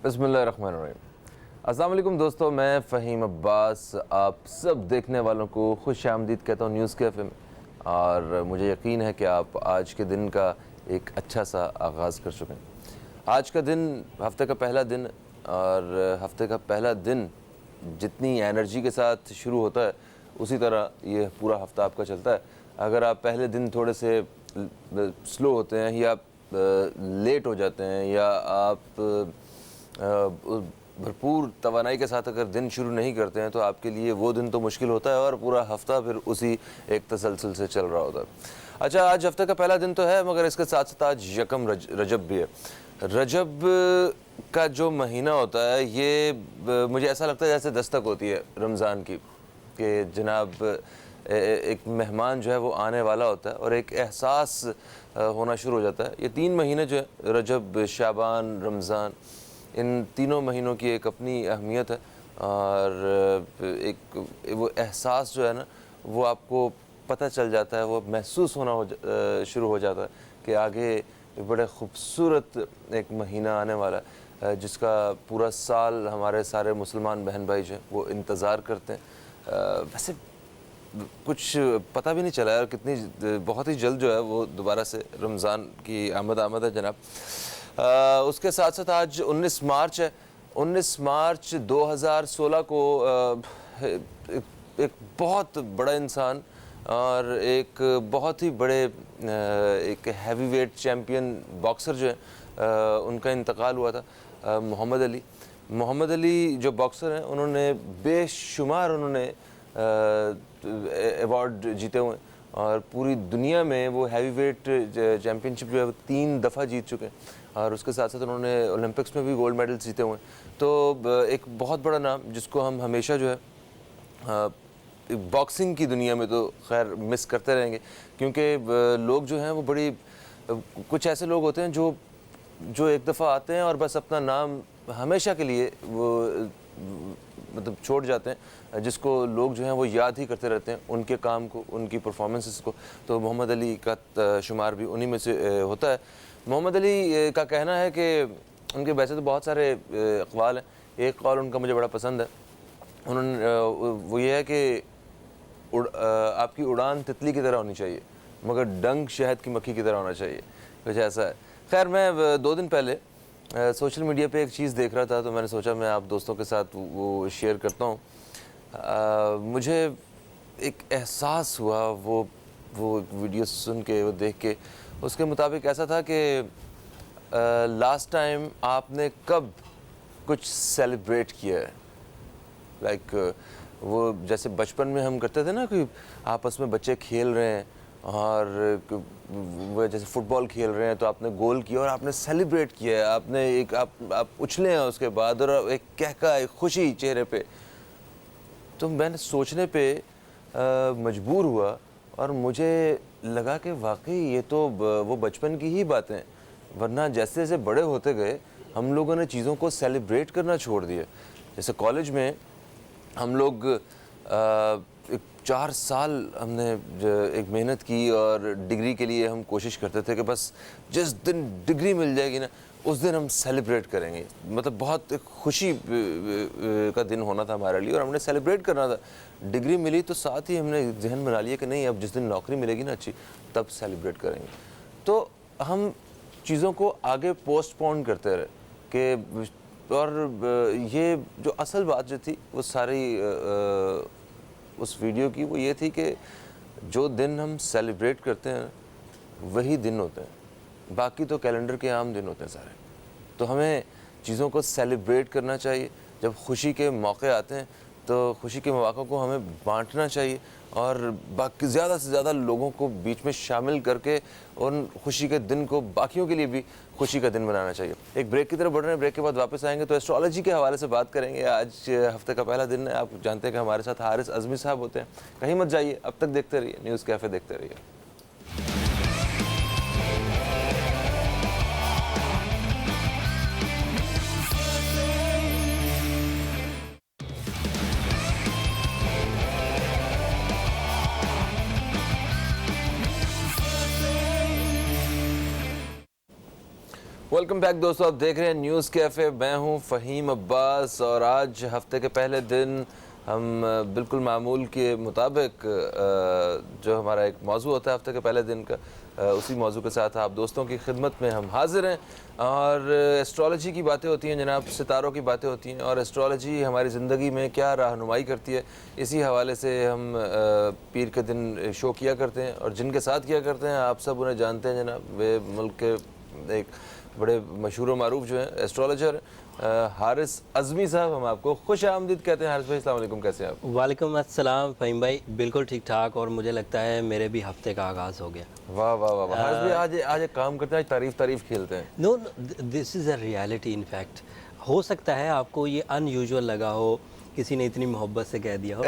बिस्मिल्लाहिर्रहमानिर्रहीम। अस्सलाम वालेकुम दोस्तों, मैं फ़हीम अब्बास आप सब देखने वालों को खुश आमदीद कहता हूँ न्यूज़ कैफ़े में। और मुझे यकीन है कि आप आज के दिन का एक अच्छा सा आगाज़ कर चुके हैं। आज का दिन हफ़्ते का पहला दिन, और हफ़्ते का पहला दिन जितनी एनर्जी के साथ शुरू होता है उसी तरह ये पूरा हफ़्ता आपका चलता है। अगर आप पहले दिन थोड़े से स्लो होते हैं या लेट हो जाते हैं या आप भरपूर तवानाई के साथ अगर दिन शुरू नहीं करते हैं तो आपके लिए वो दिन तो मुश्किल होता है और पूरा हफ्ता फिर उसी एक तसलसल से चल रहा होता है। अच्छा, आज हफ्ते का पहला दिन तो है, मगर इसके साथ साथ आज यकम रजब भी है। रजब का जो महीना होता है ये मुझे ऐसा लगता है जैसे दस्तक होती है रमज़ान की, कि जनाब एक मेहमान जो है वो आने वाला होता है और एक एहसास होना शुरू हो जाता है। ये 3 महीने जो है, रजब, शाबान, रमज़ान, इन तीनों महीनों की एक अपनी अहमियत है। और एक वो एहसास जो है ना, वो आपको पता चल जाता है, वो महसूस होना शुरू हो जाता है कि आगे बड़े ख़ूबसूरत एक महीना आने वाला है, जिसका पूरा साल हमारे सारे मुसलमान बहन भाई जो हैं वो इंतज़ार करते हैं। वैसे कुछ पता भी नहीं चला यार, कितनी बहुत ही जल्द जो है वो दोबारा से रमज़ान की आमद है जनाब। उसके साथ साथ आज 19 मार्च है। 19 मार्च 2016 को एक बहुत बड़ा इंसान और एक बहुत ही बड़े एक हैवी वेट चैम्पियन बॉक्सर जो है, उनका इंतकाल हुआ था। मोहम्मद अली जो बॉक्सर हैं, उन्होंने बेशुमार अवार्ड जीते हुए हैं और पूरी दुनिया में वो हैवी वेट चैम्पियनशिप जो है वो 3 दफ़ा जीत चुके हैं। और उसके साथ साथ उन्होंने ओलंपिक्स में भी गोल्ड मेडल जीते हुए हैं। तो एक बहुत बड़ा नाम जिसको हम हमेशा जो है बॉक्सिंग की दुनिया में तो खैर मिस करते रहेंगे, क्योंकि लोग जो हैं वो बड़ी कुछ ऐसे लोग होते हैं जो एक दफ़ा आते हैं और बस अपना नाम हमेशा के लिए वो मतलब छोड़ जाते हैं, जिसको लोग जो हैं वो याद ही करते रहते हैं, उनके काम को, उनकी परफॉर्मेंसेस को। तो मोहम्मद अली का शुमार भी उन्हीं में से होता है। मोहम्मद अली का कहना है कि उनके वैसे तो बहुत सारे अक़वाल हैं, एक कौल उनका मुझे बड़ा पसंद है। उन्होंने वो ये है कि आपकी उड़ान तितली की तरह होनी चाहिए मगर डंक शहद की मक्खी की तरह होना चाहिए, कुछ ऐसा है। खैर, मैं 2 दिन पहले सोशल मीडिया पे एक चीज़ देख रहा था, तो मैंने सोचा मैं आप दोस्तों के साथ वो शेयर करता हूँ। मुझे एक एहसास हुआ वो वीडियो सुन के, वो देख के। उसके मुताबिक ऐसा था कि लास्ट टाइम आपने कब कुछ सेलिब्रेट किया है, लाइक वो जैसे बचपन में हम करते थे ना कि आपस में बच्चे खेल रहे हैं और वो जैसे फुटबॉल खेल रहे हैं तो आपने गोल किया और आपने सेलिब्रेट किया है, आपने एक आप उछले हैं उसके बाद और एक कहका, एक खुशी चेहरे पे। तो मैंने सोचने पे मजबूर हुआ और मुझे लगा कि वाकई ये तो वो बचपन की ही बातें हैं, वरना जैसे जैसे बड़े होते गए हम लोगों ने चीज़ों को सेलिब्रेट करना छोड़ दिया। जैसे कॉलेज में हम लोग 4 साल हमने एक मेहनत की और डिग्री के लिए हम कोशिश करते थे कि बस जिस दिन डिग्री मिल जाएगी ना उस दिन हम सेलिब्रेट करेंगे। मतलब बहुत खुशी का दिन होना था हमारे लिए और हमने सेलिब्रेट करना था। डिग्री मिली तो साथ ही हमने जहन बना लिया कि नहीं, अब जिस दिन नौकरी मिलेगी ना अच्छी, तब सेलिब्रेट करेंगे। तो हम चीज़ों को आगे पोस्टपोन करते रहे कि, और ये जो असल बात जो थी वो सारी उस वीडियो की वो ये थी कि जो दिन हम सेलिब्रेट करते हैं वही दिन होते हैं, बाकी तो कैलेंडर के आम दिन होते हैं सारे। तो हमें चीज़ों को सेलिब्रेट करना चाहिए। जब खुशी के मौके आते हैं तो खुशी के मौक़ों को हमें बांटना चाहिए और बाकी ज़्यादा से ज़्यादा लोगों को बीच में शामिल करके उन खुशी के दिन को बाकियों के लिए भी खुशी का दिन बनाना चाहिए। एक ब्रेक की तरफ बढ़ रहे हैं, ब्रेक के बाद वापस आएंगे तो एस्ट्रोलॉजी के हवाले से बात करेंगे। आज हफ्ते का पहला दिन है, आप जानते हैं कि हमारे साथ हारिस अज़मी साहब होते हैं। कहीं मत जाइए, अब तक देखते रहिए न्यूज़ कैफ़े, देखते रहिए। वेलकम बैक दोस्तों, आप देख रहे हैं न्यूज़ कैफ़े। मैं हूं फ़हीम अब्बास और आज हफ्ते के पहले दिन हम बिल्कुल मामूल के मुताबिक जो हमारा एक मौजू होता है हफ्ते के पहले दिन का, उसी मौजू के साथ आप दोस्तों की खिदमत में हम हाजिर हैं। और एस्ट्रोलॉजी की बातें होती हैं जनाब, सितारों की बातें होती हैं और एस्ट्रोलॉजी हमारी ज़िंदगी में क्या रहनुमाई करती है, इसी हवाले से हम पीर के दिन शो किया करते हैं। और जिनके साथ किया करते हैं आप सब उन्हें जानते हैं जनाब, वे मुल्क के एक बड़े मशहूर व मारूफ जो हैं एस्ट्रोलॉजर हारिस अज़मी साहब। हम आपको खुश आमदीद कहते हैं। हारिस भाई अस्सलाम वालेकुम, कैसे हैं आप? वालेकुम अस्सलाम फ़हीम भाई, बिल्कुल ठीक ठाक। और मुझे लगता है मेरे भी हफ्ते का आगाज़ हो गया। वाह वाह वाह, हारिस भाई आज एक काम करते हैं, आज तारीफ खेलते हैं। No, this is a reality. In fact हो सकता है आपको ये अनयूजुअल लगा हो, किसी ने इतनी मोहब्बत से कह दिया हो।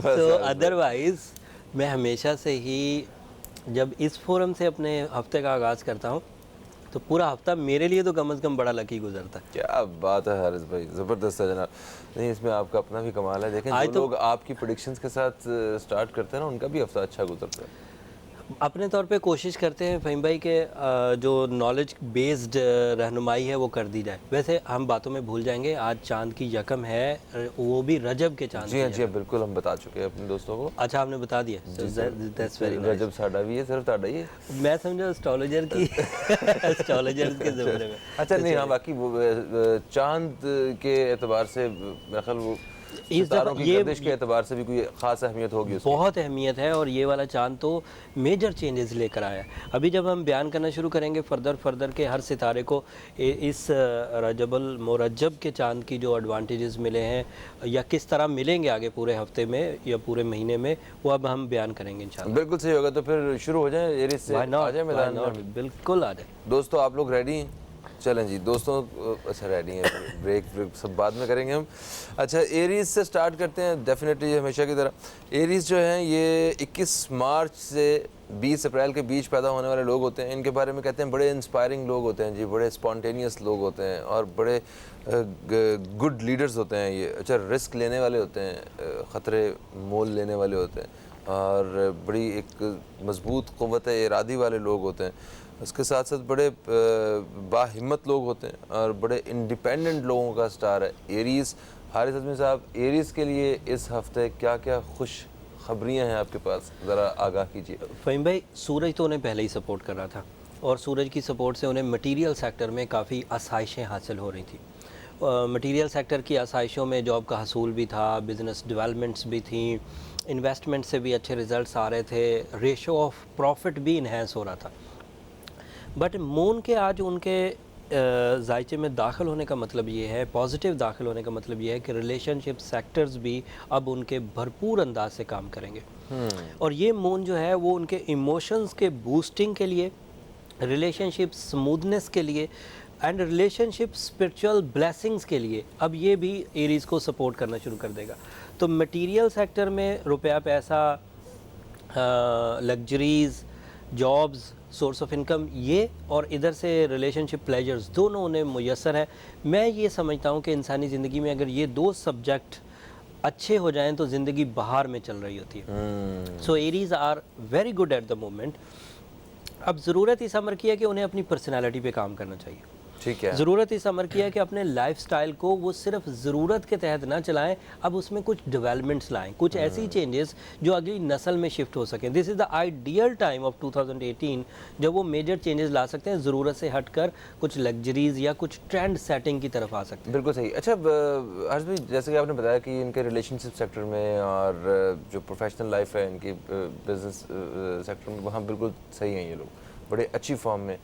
तो अदरवाइज़ मैं हमेशा से ही जब इस फोरम से अपने हफ्ते का आगाज़ करता हूँ तो पूरा हफ्ता मेरे लिए तो कम से कम बड़ा लकी गुजरता है। क्या बात है हारिस भाई, ज़बरदस्त है जनाब। नहीं, इसमें आपका अपना भी कमाल है। देखें, जो लोग आपकी प्रेडिक्शंस के साथ स्टार्ट करते हैं ना, उनका भी हफ्ता अच्छा गुजरता है। अपने तौर पे कोशिश करते हैं फ़हीम भाई के जो नॉलेज बेस्ड रहनुमाई है वो कर दी जाए। वैसे हम बातों में भूल जाएंगे, आज चांद की यकम है, वो भी रजब के चांद। जी हाँ, जी हाँ, बिल्कुल हम बता चुके हैं अपने दोस्तों को। अच्छा, आपने बता दिया, दैट्स वेरी नाइस। रजब साडा भी है, सिर्फ ताड़ा ही है। मैं समझा एस्ट्रोलॉजर की एस्ट्रोलॉजर्स के ज़माने में। अच्छा नहीं, हाँ, बाकी वो चांद के एतबार से मेरा ख्याल वो सितारों की गर्दिश के एतबार से भी कोई ख़ास अहमियत होगी उसकी। बहुत अहमियत है। और ये वाला चांद तो मेजर चेंजेस लेकर आया है। अभी जब हम बयान करना शुरू करेंगे फर्दर के हर सितारे को इस रजबुल मुरज्जब के चांद की जो एडवांटेजेस मिले हैं या किस तरह मिलेंगे आगे पूरे हफ्ते में या पूरे महीने में, वो अब हम बयान करेंगे इंशाल्लाह। बिल्कुल सही होगा। तो फिर शुरू हो जाए, एरीज से आ जाए मैदान में। बिल्कुल आ जाए दोस्तों, आप लोग रेडी हैं? चलें जी दोस्तों, अच्छा रेडी हैं, ब्रेक सब बाद में करेंगे हम। अच्छा, एरीज़ से स्टार्ट करते हैं डेफिनेटली हमेशा की तरह। एरीज़ जो हैं ये 21 मार्च से 20 अप्रैल के बीच पैदा होने वाले लोग होते हैं। इनके बारे में कहते हैं बड़े इंस्पायरिंग लोग होते हैं जी, बड़े स्पॉन्टेनियस लोग होते हैं और बड़े गुड लीडर्स होते हैं ये। अच्छा, रिस्क लेने वाले होते हैं, ख़तरे मोल लेने वाले होते हैं और बड़ी एक मजबूत क़ुव्वत इरादी वाले लोग होते हैं। उसके साथ साथ बड़े बाहिम्मत लोग होते हैं और बड़े इंडिपेंडेंट लोगों का स्टार है एरीज़। हारिस अज़मी साहब, एरीज़ के लिए इस हफ्ते क्या क्या खुश खबरियाँ हैं आपके पास, ज़रा आगाह कीजिए। फ़हीम भाई, सूरज तो उन्हें पहले ही सपोर्ट कर रहा था और सूरज की सपोर्ट से उन्हें मटीरियल सेक्टर में काफ़ी आसाइशें हासिल हो रही थी। मटीरियल सेक्टर की आसाइशों में जॉब का हसूल भी था, बिज़नेस डेवलपमेंट्स भी थी, इन्वेस्टमेंट से भी अच्छे रिज़ल्ट आ रहे थे, रेशो ऑफ प्रॉफिट भी इन्हेंस हो रहा था। बट मून के आज उनके जायचे में दाखिल होने का मतलब ये है, पॉजिटिव दाखिल होने का मतलब ये है कि रिलेशनशिप सेक्टर्स भी अब उनके भरपूर अंदाज से काम करेंगे। और ये मून जो है वो उनके इमोशंस के बूस्टिंग के लिए, रिलेशनशिप स्मूथनेस के लिए एंड रिलेशनशिप स्पिरिचुअल ब्लेसिंग्स के लिए अब ये भी एरीज़ को सपोर्ट करना शुरू कर देगा। तो मटीरियल सेक्टर में रुपया पैसा, luxuries, jobs, source of income, ये और इधर से रिलेशनशिप प्लेजर्स, दोनों उन्हें मुयस्सर है। मैं ये समझता हूँ कि इंसानी ज़िंदगी में अगर ये दो सब्जेक्ट अच्छे हो जाएं तो ज़िंदगी बहार में चल रही होती है। So Aries are very good at the moment. अब ज़रूरत इस अमर की है कि उन्हें अपनी पर्सनैलिटी पे काम करना चाहिए। ठीक है। ज़रूरत इस अमर की है कि अपने लाइफस्टाइल को वो सिर्फ ज़रूरत के तहत ना चलाएं, अब उसमें कुछ डेवलपमेंट्स लाएं, कुछ ऐसी चेंजेस जो अगली नस्ल में शिफ्ट हो सकें। This is the ideal time of 2018 जब वो मेजर चेंजेस ला सकते हैं, ज़रूरत से हटकर कुछ लग्जरीज़ या कुछ ट्रेंड सेटिंग की तरफ आ सकते हैं। बिल्कुल सही। अच्छा हर्ष भाई, जैसे कि आपने बताया कि इनके रिलेशनशिप सेक्टर में और जो प्रोफेशनल लाइफ है इनकी बिजनेस सेक्टर में, वहाँ बिल्कुल सही हैं ये लोग, बड़े अच्छी फॉर्म में।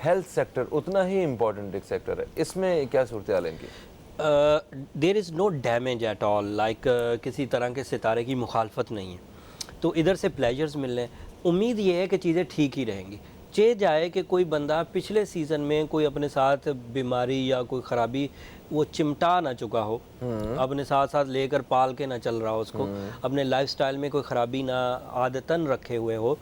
हेल्थ सेक्टर उतना ही इम्पोर्टेंट एक सेक्टर है, इसमें क्या सूरत हाल है इनकी? There is no damage at all, like किसी तरह के सितारे की मुखालफत नहीं है। तो इधर से प्लेजर्स मिल रहे हैं, उम्मीद ये है कि चीज़ें ठीक ही रहेंगी। चे जाए कि कोई बंदा पिछले सीज़न में कोई अपने साथ बीमारी या कोई ख़राबी वो चिमटा ना चुका हो, अपने साथ साथ लेकर पाल के ना चल रहा हो उसको, अपने लाइफस्टाइल में कोई ख़राबी ना आदतन रखे हुए हो।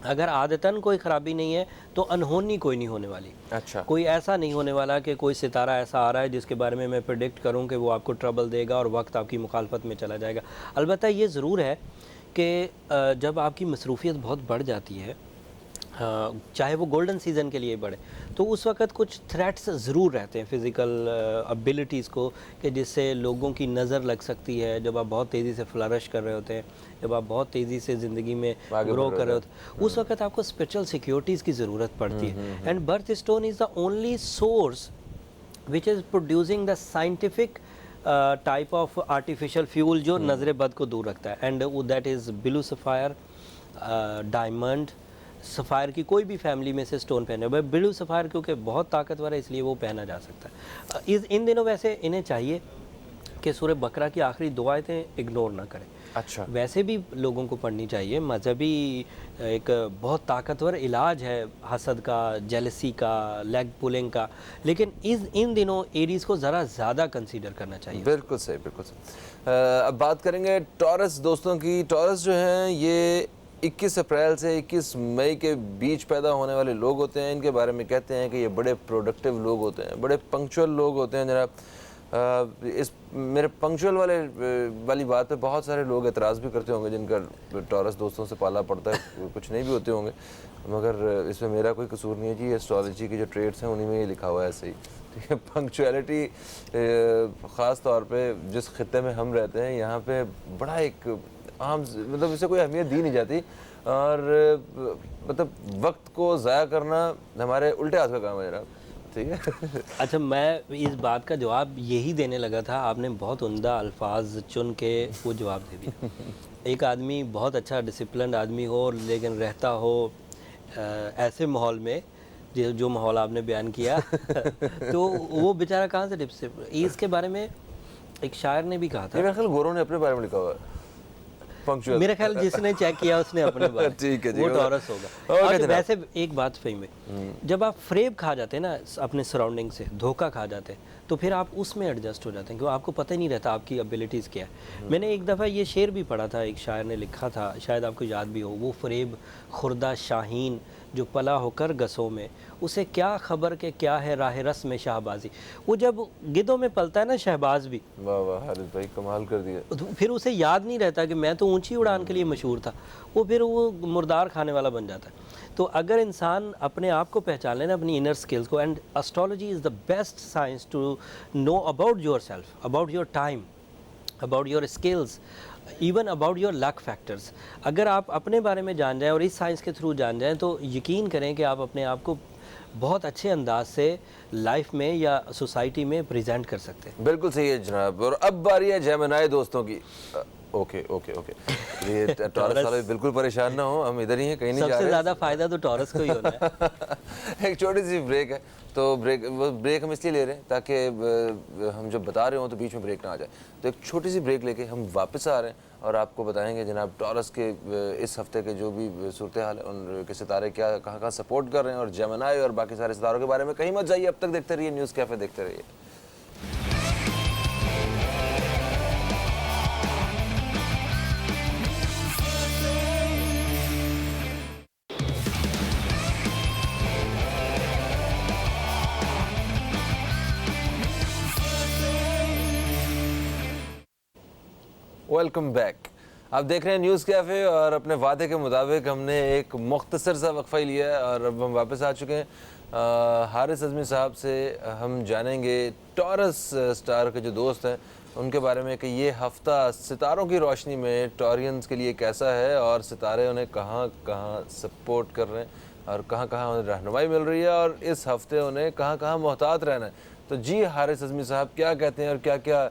अगर आदतन कोई ख़राबी नहीं है तो अनहोनी कोई नहीं होने वाली। अच्छा, कोई ऐसा नहीं होने वाला कि कोई सितारा ऐसा आ रहा है जिसके बारे में मैं प्रेडिक्ट करूं कि वो आपको ट्रबल देगा और वक्त आपकी मुखालफत में चला जाएगा। अलबत्ता ये ज़रूर है कि जब आपकी मसरूफ़ियत बहुत बढ़ जाती है, चाहे वो गोल्डन सीज़न के लिए बढ़े, तो उस वक्त कुछ थ्रेट्स ज़रूर रहते हैं फिज़िकल एबिलिटीज़ को, कि जिससे लोगों की नज़र लग सकती है जब आप बहुत तेज़ी से फ्लरिश कर रहे होते हैं, जब आप बहुत तेज़ी से ज़िंदगी में आगे ग्रो बढ़ कर रहे रहे होते हैं, उस वक्त आपको स्पिरिचुअल सिक्योरिटीज़ की ज़रूरत पड़ती है। And birth stone is the only source which is producing the scientific type of artificial fuel जो नज़र बद को दूर रखता है, and that is blue sapphire, diamond, sapphire की कोई भी फैमिली में से स्टोन पहने। भाई ब्लू सफ़ायर क्योंकि बहुत ताकतवर है इसलिए वो पहना जा सकता है। इन दिनों वैसे इन्हें चाहिए कि सूरह बकरा की आखिरी दो आयतें इग्नोर ना करें। अच्छा, वैसे भी लोगों को पढ़नी चाहिए, मजहबी एक बहुत ताकतवर इलाज है हसद का, जेलसी का, लेग पुलिंग का, लेकिन इन दिनों एरीज को ज़रा ज़्यादा कंसीडर करना चाहिए। बिल्कुल सही, बिल्कुल सही। अब बात करेंगे टॉरस दोस्तों की। टॉरस जो हैं ये 21 अप्रैल से 21 मई के बीच पैदा होने वाले लोग होते हैं। इनके बारे में कहते हैं कि ये बड़े प्रोडक्टिव लोग होते हैं, बड़े पंक्चुअल लोग होते हैं जनाब। इस मेरे पंक्चुअल वाली बात पे बहुत सारे लोग एतराज़ भी करते होंगे जिनका टॉरस दोस्तों से पाला पड़ता है, कुछ नहीं भी होते होंगे, मगर इसमें मेरा कोई कसूर नहीं है जी। एस्ट्रोलॉजी के जो ट्रेड्स हैं उन्हीं में ये लिखा हुआ है ऐसे ही, ठीक है। पंक्चुअलिटी ख़ास तौर पे जिस खित्ते में हम रहते हैं यहाँ पे बड़ा एक आम, मतलब इसे कोई अहमियत दी नहीं जाती, और मतलब वक्त को ज़ाया करना हमारे उल्टे हाथ का काम है जनाब, ठीक है। अच्छा, मैं इस बात का जवाब यही देने लगा था, आपने बहुत उम्दा अल्फाज चुन के वो जवाब दे दिया। एक आदमी बहुत अच्छा डिसिप्लिन आदमी हो लेकिन रहता हो ऐसे माहौल में जो माहौल आपने बयान किया तो वो बेचारा कहाँ से डिसिप्लिन। इसके बारे में एक शायर ने भी कहा था, मेरा ख्याल गोरों ने अपने बारे में लिखा हुआ है पंक्चुअल। मेरा ख्याल जिसने चेक किया उसने अपने बारे ठीक है जी, वो टॉरस होगा। ओके और जनाब। वैसे एक बात फही में, जब आप फ्रेब खा जाते हैं ना अपने सराउंडिंग से, धोखा खा जाते हैं, तो फिर आप उसमें एडजस्ट हो जाते हैं क्योंकि आपको पता ही नहीं रहता आपकी एबिलिटीज़ क्या है। मैंने एक दफ़ा ये शेर भी पढ़ा था, एक शायर ने लिखा था, शायद आपको याद भी हो, वो फ्रेब खुर्दा शाहीन जो पला होकर गसों में, उसे क्या खबर के क्या है राह रस में शाहबाजी। वो जब गिद्धों में पलता है ना शहबाज भी, वाह वाह हारिस भाई कमाल कर दिया। तो फिर उसे याद नहीं रहता कि मैं तो ऊंची उड़ान के लिए मशहूर था, वो फिर वो मुर्दार खाने वाला बन जाता है। तो अगर इंसान अपने आप को पहचान लेना, अपनी इनर स्किल्स को, and astrology is the best science to know about yourself, about your time, about your skills, even about your luck factors. अगर आप अपने बारे में जान जाएं और इस साइंस के थ्रू जान जाएं तो यकीन करें कि आप अपने आप को बहुत अच्छे अंदाज से लाइफ में या सोसाइटी में प्रेजेंट कर सकते हैं। बिल्कुल सही है जनाब। और अब बारी है जेमिनी दोस्तों की। ओके ओके ओके, ये टॉरस वाले बिल्कुल परेशान ना हो, हम इधर ही हैं, कहीं नहीं जा रहे। सबसे ज़्यादा फ़ायदा तो टॉरस को ही होना है। एक छोटी सी ब्रेक है, तो ब्रेक हम इसलिए ले रहे हैं ताकि हम जब बता रहे हो तो बीच में ब्रेक ना आ जाए। तो एक छोटी सी ब्रेक लेके हम वापस आ रहे हैं और आपको बताएंगे जनाब टॉरस के इस हफ्ते के जो भी सूरत हाल है, उनके सितारे क्या कहाँ कहाँ सपोर्ट कर रहे हैं, और जेमिनी और बाकी सारे सितारों के बारे में कहीं मत जाइए। अब तक देखते रहिए न्यूज़ कैफ़े, देखते रहिए। Welcome back. आप देख रहे हैं न्यूज़ कैफ़े और अपने वादे के मुताबिक हमने एक मुख्तसर सा वक्फ़ा ही लिया है और अब हम वापस आ चुके हैं। हारिस अज़मी साहब से हम जानेंगे टॉरस स्टार के जो दोस्त हैं उनके बारे में कि ये हफ़्ता सितारों की रोशनी में टॉरियंस के लिए कैसा है और सितारे उन्हें कहाँ कहाँ सपोर्ट कर रहे हैं और कहाँ कहाँ उन्हें रहनुमाई मिल रही है और इस हफ़्ते उन्हें कहाँ कहाँ मोहतात रहना है। तो जी हारिस अज़मी साहब क्या कहते हैं और क्या क्या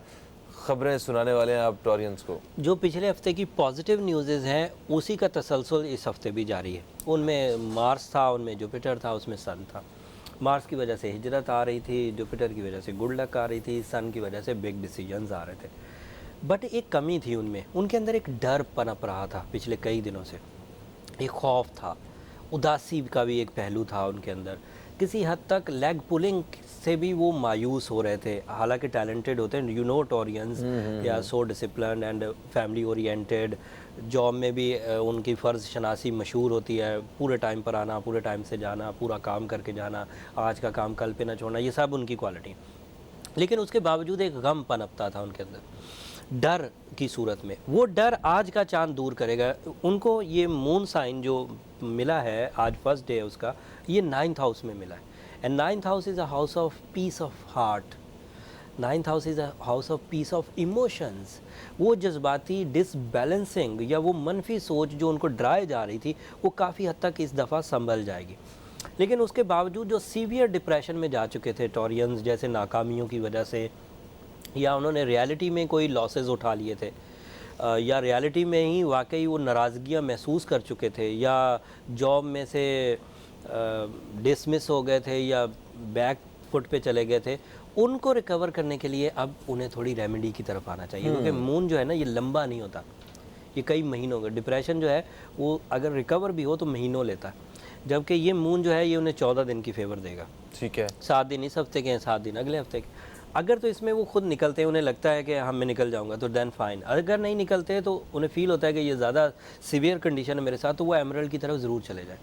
खबरें सुनाने वाले हैं आप टॉरियंस को? जो पिछले हफ्ते की पॉजिटिव न्यूज़ हैं उसी का तसलसल इस हफ्ते भी जारी है। उनमें मार्स था, उनमें जुपिटर था, उसमें सन था। मार्स की वजह से हिजरत आ रही थी, जुपिटर की वजह से गुड लक आ रही थी, सन की वजह से बिग डिसीजंस आ रहे थे। बट एक कमी थी उनमें, उनके अंदर एक डर पनप रहा था पिछले कई दिनों से, एक खौफ था, उदासी का भी एक पहलू था उनके अंदर। किसी हद तक लेग पुलिंग से भी वो मायूस हो रहे थे। हालांकि टैलेंटेड होते हैं, you know Taurians, they are so discipline and family oriented. Job में भी उनकी फ़र्ज़ शनासी मशहूर होती है, पूरे टाइम पर आना, पूरे टाइम से जाना, पूरा काम करके जाना, आज का काम कल पे ना छोड़ना, ये सब उनकी क्वालिटी। लेकिन उसके बावजूद एक गम पनपता था उनके अंदर। डर की सूरत में। वो डर आज का चांद दूर करेगा। उनको ये मून साइन जो मिला है, आज फर्स्ट डे है उसका, ये 9th हाउस में मिला है। And 9th house is a house of peace of heart, 9th house is a house of peace of emotions. वो जज्बाती डिसबैलेंसिंग या वो मनफी सोच जो उनको डराए जा रही थी, वो काफ़ी हद तक इस दफ़ा संभल जाएगी। लेकिन उसके बावजूद जो सीवियर डिप्रेशन में जा चुके थे टॉरियंस, जैसे नाकामियों की वजह से, या उन्होंने रियलिटी में कोई लॉसेस उठा लिए थे, या रियलिटी में ही वाकई वो नाराज़गियाँ महसूस कर चुके थे, या जॉब में से डिसमिस हो गए थे या बैक फुट पे चले गए थे, उनको रिकवर करने के लिए अब उन्हें थोड़ी रेमेडी की तरफ आना चाहिए। क्योंकि मून जो है ना, ये लंबा नहीं होता, ये कई महीनों का। डिप्रेशन जो है वो अगर रिकवर भी हो तो महीनों लेता है, जबकि ये मून जो है ये उन्हें 14 दिन की फेवर देगा। ठीक है, 7 दिन इस हफ्ते के हैं, 7 दिन अगले हफ्ते के। अगर तो इसमें वो खुद निकलते हैं, उन्हें लगता है कि हम मैं निकल जाऊंगा, तो देन फाइन। अगर नहीं निकलते तो उन्हें फील होता है कि ये ज़्यादा सीवियर कंडीशन है मेरे साथ, तो वो एमरल्ड की तरफ ज़रूर चले जाए,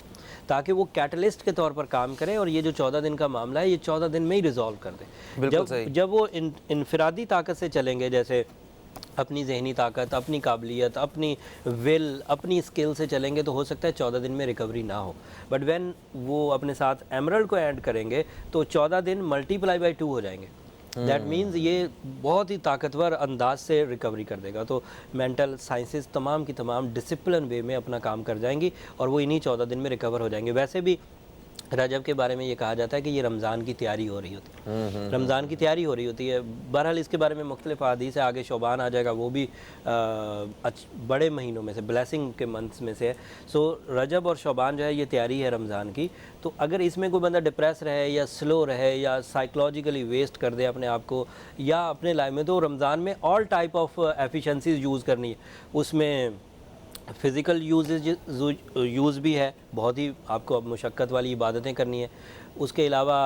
ताकि वो कैटलिस्ट के तौर पर काम करें और ये जो 14 दिन का मामला है ये 14 दिन में ही रिजॉल्व कर दे। जब वो इनफरादी ताकत से चलेंगे, जैसे अपनी जहनी ताकत, अपनी काबिलियत, अपनी विल, अपनी स्किल से चलेंगे, तो हो सकता है 14 दिन में रिकवरी ना हो। बट व्हेन वो अपने साथ एमरल्ड को ऐड करेंगे तो 14 दिन मल्टीप्लाई बाई 2 हो जाएंगे। दैट मीन्स ये बहुत ही ताकतवर अंदाज से रिकवरी कर देगा। तो मेंटल साइंसेस तमाम की तमाम डिसिप्लिन वे में अपना काम कर जाएंगी और वो इन्हीं 14 दिन में रिकवर हो जाएंगे। वैसे भी रजब के बारे में ये कहा जाता है कि ये रमज़ान की तैयारी हो रही होती है, रमज़ान की तैयारी हो रही होती है। बहरहाल इसके बारे में मुख्तलिफ हदीस है, आगे शोबान आ जाएगा, वो भी बड़े महीनों में से, ब्लेसिंग के मंथ्स में से है। सो रजब और शोबान जो है ये तैयारी है रमज़ान की। तो अगर इसमें कोई बंदा डिप्रेस रहे या स्लो रहे या साइकोलॉजिकली वेस्ट कर दे अपने आप को या अपने लाइफ में, तो रमज़ान में all type of efficiencies use करनी है। उसमें फ़िज़िकल यूज़ भी है, बहुत ही आपको अब मुशक्क़त वाली इबादतें करनी है। उसके अलावा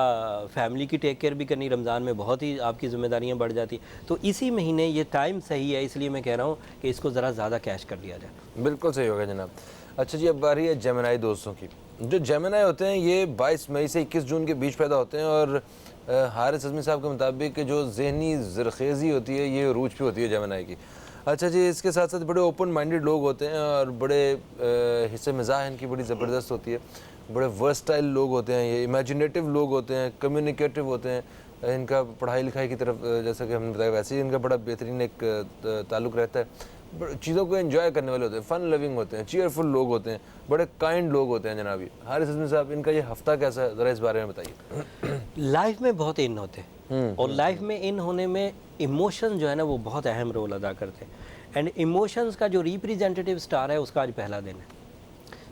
फैमिली की टेक केयर भी करनी, रमज़ान में बहुत ही आपकी ज़िम्मेदारियाँ बढ़ जाती। तो इसी महीने ये टाइम सही है, इसलिए मैं कह रहा हूँ कि इसको ज़रा ज़्यादा कैश कर लिया जाए। बिल्कुल सही होगा जनाब। अच्छा जी, अब बारी है जेमिनी दोस्तों की। जो जेमिनी होते हैं ये 22 मई से 21 जून के बीच पैदा होते हैं और हारिस अज़मी साहब के मुताबिक जो जहनी ज़रखेज़ी होती है ये रूज पे होती है जेमिनी की। अच्छा जी, इसके साथ साथ बड़े ओपन माइंडेड लोग होते हैं और बड़े हिस्से मिजाज इनकी बड़ी ज़बरदस्त होती है, बड़े वर्सटाइल लोग होते हैं, ये इमेजिनेटिव लोग होते हैं, कम्युनिकेटिव होते हैं। इनका पढ़ाई लिखाई की तरफ जैसा कि हमने बताया वैसे ही इनका बड़ा बेहतरीन एक ताल्लुक़ रहता है। चीज़ों को एंजॉय करने वाले होते हैं, फ़न लविंग होते हैं, चीयरफुल लोग होते हैं, बड़े काइंड लोग होते हैं जनाबी। हारिस अज़मी साहब, इनका ये हफ़्ता कैसा है, ज़रा इस बारे में बताइए। लाइफ में बहुत इन होते हैं और लाइफ में इन होने में इमोशन जो है ना वो बहुत अहम रोल अदा करते हैं। एंड इमोशंस का जो रिप्रेजेंटेटिव स्टार है उसका आज पहला दिन है।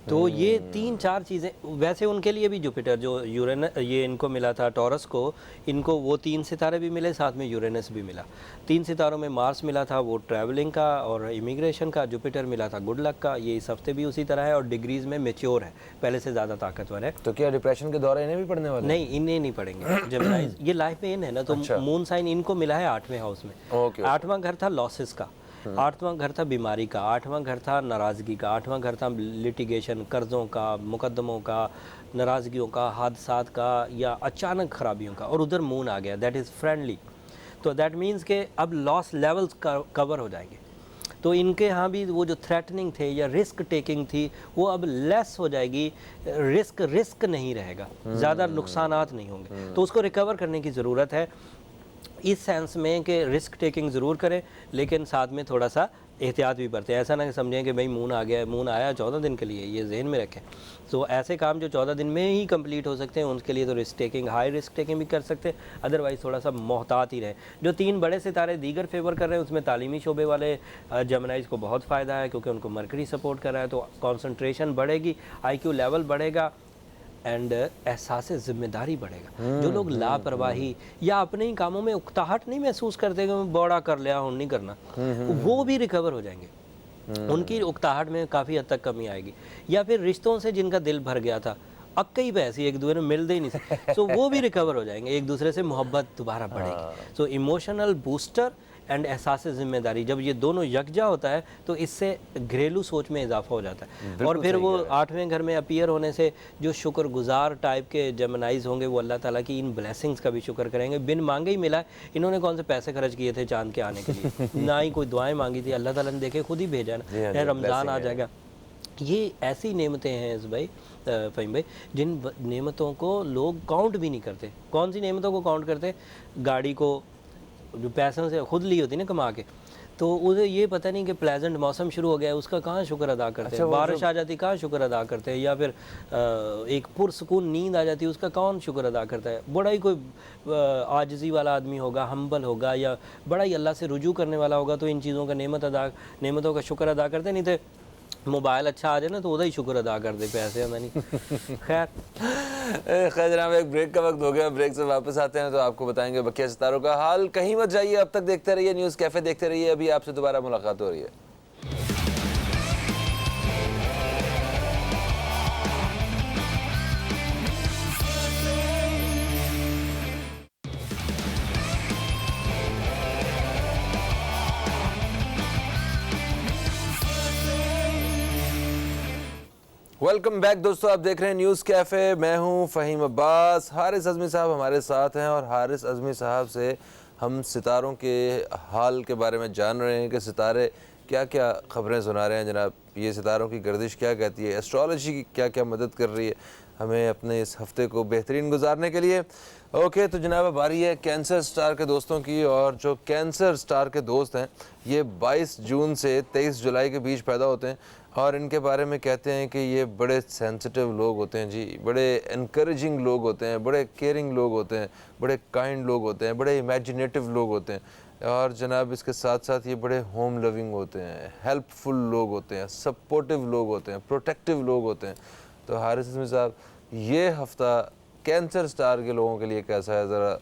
तो ये 3-4 चीज़ें, वैसे उनके लिए भी जुपिटर जो यूरेनस, ये इनको मिला था टॉरस को, इनको वो 3 सितारे भी मिले, साथ में यूरेनस भी मिला। 3 सितारों में मार्स मिला था वो ट्रैवलिंग का और इमिग्रेशन का, जुपिटर मिला था गुड लक का। ये इस हफ्ते भी उसी तरह है और डिग्रीज में मेच्योर है, पहले से ज़्यादा ताकतवर है। तो क्या डिप्रेशन के दौरान इन्हें भी पढ़ने वाले? नहीं, इन्हें नहीं पढ़ेंगे। जेमिनी ये लाइफ में इन है ना, तो मून साइन इनको मिला है 8वें हाउस में। 8वां घर था लॉसेस का, 8वां घर था बीमारी का, 8वां घर था नाराज़गी का, 8वां घर था लिटिगेशन, कर्ज़ों का, मुकदमों का, नाराज़गियों का, हादसात का या अचानक खराबियों का। और उधर मून आ गया, दैट इज़ फ्रेंडली। तो दैट मीन्स के अब लॉस लेवल्स कवर हो जाएंगे। तो इनके यहाँ भी वो जो थ्रेटनिंग थे या रिस्क टेकिंग थी वो अब लेस हो जाएगी। रिस्क नहीं रहेगा, ज़्यादा नुकसानात नहीं होंगे। तो उसको रिकवर करने की ज़रूरत है, इस सेंस में कि रिस्क टेकिंग ज़रूर करें लेकिन साथ में थोड़ा सा एहतियात भी बरतें। ऐसा ना समझें कि भाई मून आ गया, मून आया 14 दिन के लिए, ये जहन में रखें। तो ऐसे काम जो 14 दिन में ही कंप्लीट हो सकते हैं उनके लिए तो risk taking, high risk taking भी कर सकते हैं, अदरवाइज़ थोड़ा सा मोहतात ही रहें। जो 3 बड़े सितारे दीगर फेवर कर रहे हैं उसमें तालीमी शोबे वाले जेमिनीज़ को बहुत फ़ायदा है क्योंकि उनको मरकरी सपोर्ट कर रहा है, तो कॉन्सनट्रेशन बढ़ेगी, IQ लेवल बढ़ेगा एंड एहसास ज़िम्मेदारी बढ़ेगा। जो लोग लापरवाही या अपने ही कामों में उकताहट नहीं महसूस करते कि मैं बड़ा कर लिया हूँ, नहीं करना, वो भी रिकवर हो जाएंगे। उनकी उकताहट में काफ़ी हद तक कमी आएगी। या फिर रिश्तों से जिनका दिल भर गया था, अक्का ही पैसे एक दूसरे में मिलते ही नहीं सकते, सो वो भी रिकवर हो जाएंगे, एक दूसरे से मोहब्बत दोबारा बढ़ेगी। सो इमोशनल बूस्टर एंड एहसास ज़िम्मेदारी, जब ये दोनों यकजा होता है तो इससे घरेलू सोच में इजाफा हो जाता है। और फिर वो 8वें घर में अपीयर होने से जो शुक्रगुजार टाइप के जेमिनाइज होंगे वो अल्लाह ताला की इन ब्लेसिंग्स का भी शुक्र करेंगे। बिन मांगे ही मिला। इन्होंने कौन से पैसे खर्च किए थे चांद के आने के लिए, ना ही कोई दुआएं मांगी थी, अल्लाह ताला ने देखे खुद ही भेजा ना, रमज़ान आ जाएगा। ये ऐसी नेमतें हैं इस भाई फ़हीम भाई, जिन नेमतों को लोग काउंट भी नहीं करते। कौन सी नेमतों को काउंट करते? गाड़ी को जो पैसों से खुद ली होती ना कमा के, तो उसे ये पता नहीं कि प्लेजेंट मौसम शुरू हो गया है, उसका कहाँ शुक्र अदा करते हैं। बारिश आ जाती कहाँ शुक्र अदा करते हैं, या फिर एक पुरसकून नींद आ जाती है उसका कौन शुक्र अदा करता है। बड़ा ही कोई आजिज़ी वाला आदमी होगा, हम्बल होगा, या बड़ा ही अल्लाह से रुजू करने वाला होगा तो इन चीज़ों का नेमतों का शुक्र अदा करते नहीं थे। मोबाइल अच्छा आ जाए ना तो उदा ही शुक्र अदा कर दे, पैसे आना नहीं। खैर जनाब, एक ब्रेक का वक्त हो गया, ब्रेक से वापस आते हैं तो आपको बताएंगे बकिया सितारों का हाल। कहीं मत जाइए, अब तक देखते रहिए न्यूज़ कैफ़े, देखते रहिए, अभी आपसे दोबारा मुलाकात हो रही है। वेलकम बैक दोस्तों, आप देख रहे हैं न्यूज़ कैफ़े। मैं हूं फ़हीम अब्बास। हारिस अज़मी साहब हमारे साथ हैं और हारिस अज़मी साहब से हम सितारों के हाल के बारे में जान रहे हैं कि सितारे क्या क्या ख़बरें सुना रहे हैं जनाब। ये सितारों की गर्दिश क्या कहती है, एस्ट्रोलॉजी की क्या क्या मदद कर रही है हमें अपने इस हफ़्ते को बेहतरीन गुजारने के लिए। ओके, तो जनाब अब आ रही है कैंसर स्टार के दोस्तों की। और जो कैंसर स्टार के दोस्त हैं ये 22 जून से 23 जुलाई के बीच पैदा होते हैं और इनके बारे में कहते हैं कि ये बड़े सेंसिटिव लोग होते हैं जी, बड़े इनकरेजिंग लोग होते हैं, बड़े केयरिंग लोग होते हैं, बड़े काइंड लोग होते हैं, बड़े इमेजिनेटिव लोग होते हैं। और जनाब इसके साथ साथ ये बड़े होम लविंग होते हैं, हेल्पफुल लोग होते हैं, सपोर्टिव लोग होते हैं, प्रोटेक्टिव लोग होते हैं। तो हारिस अज़मी साहब, ये हफ़्ता कैंसर स्टार के लोगों के लिए कैसा है, ज़रा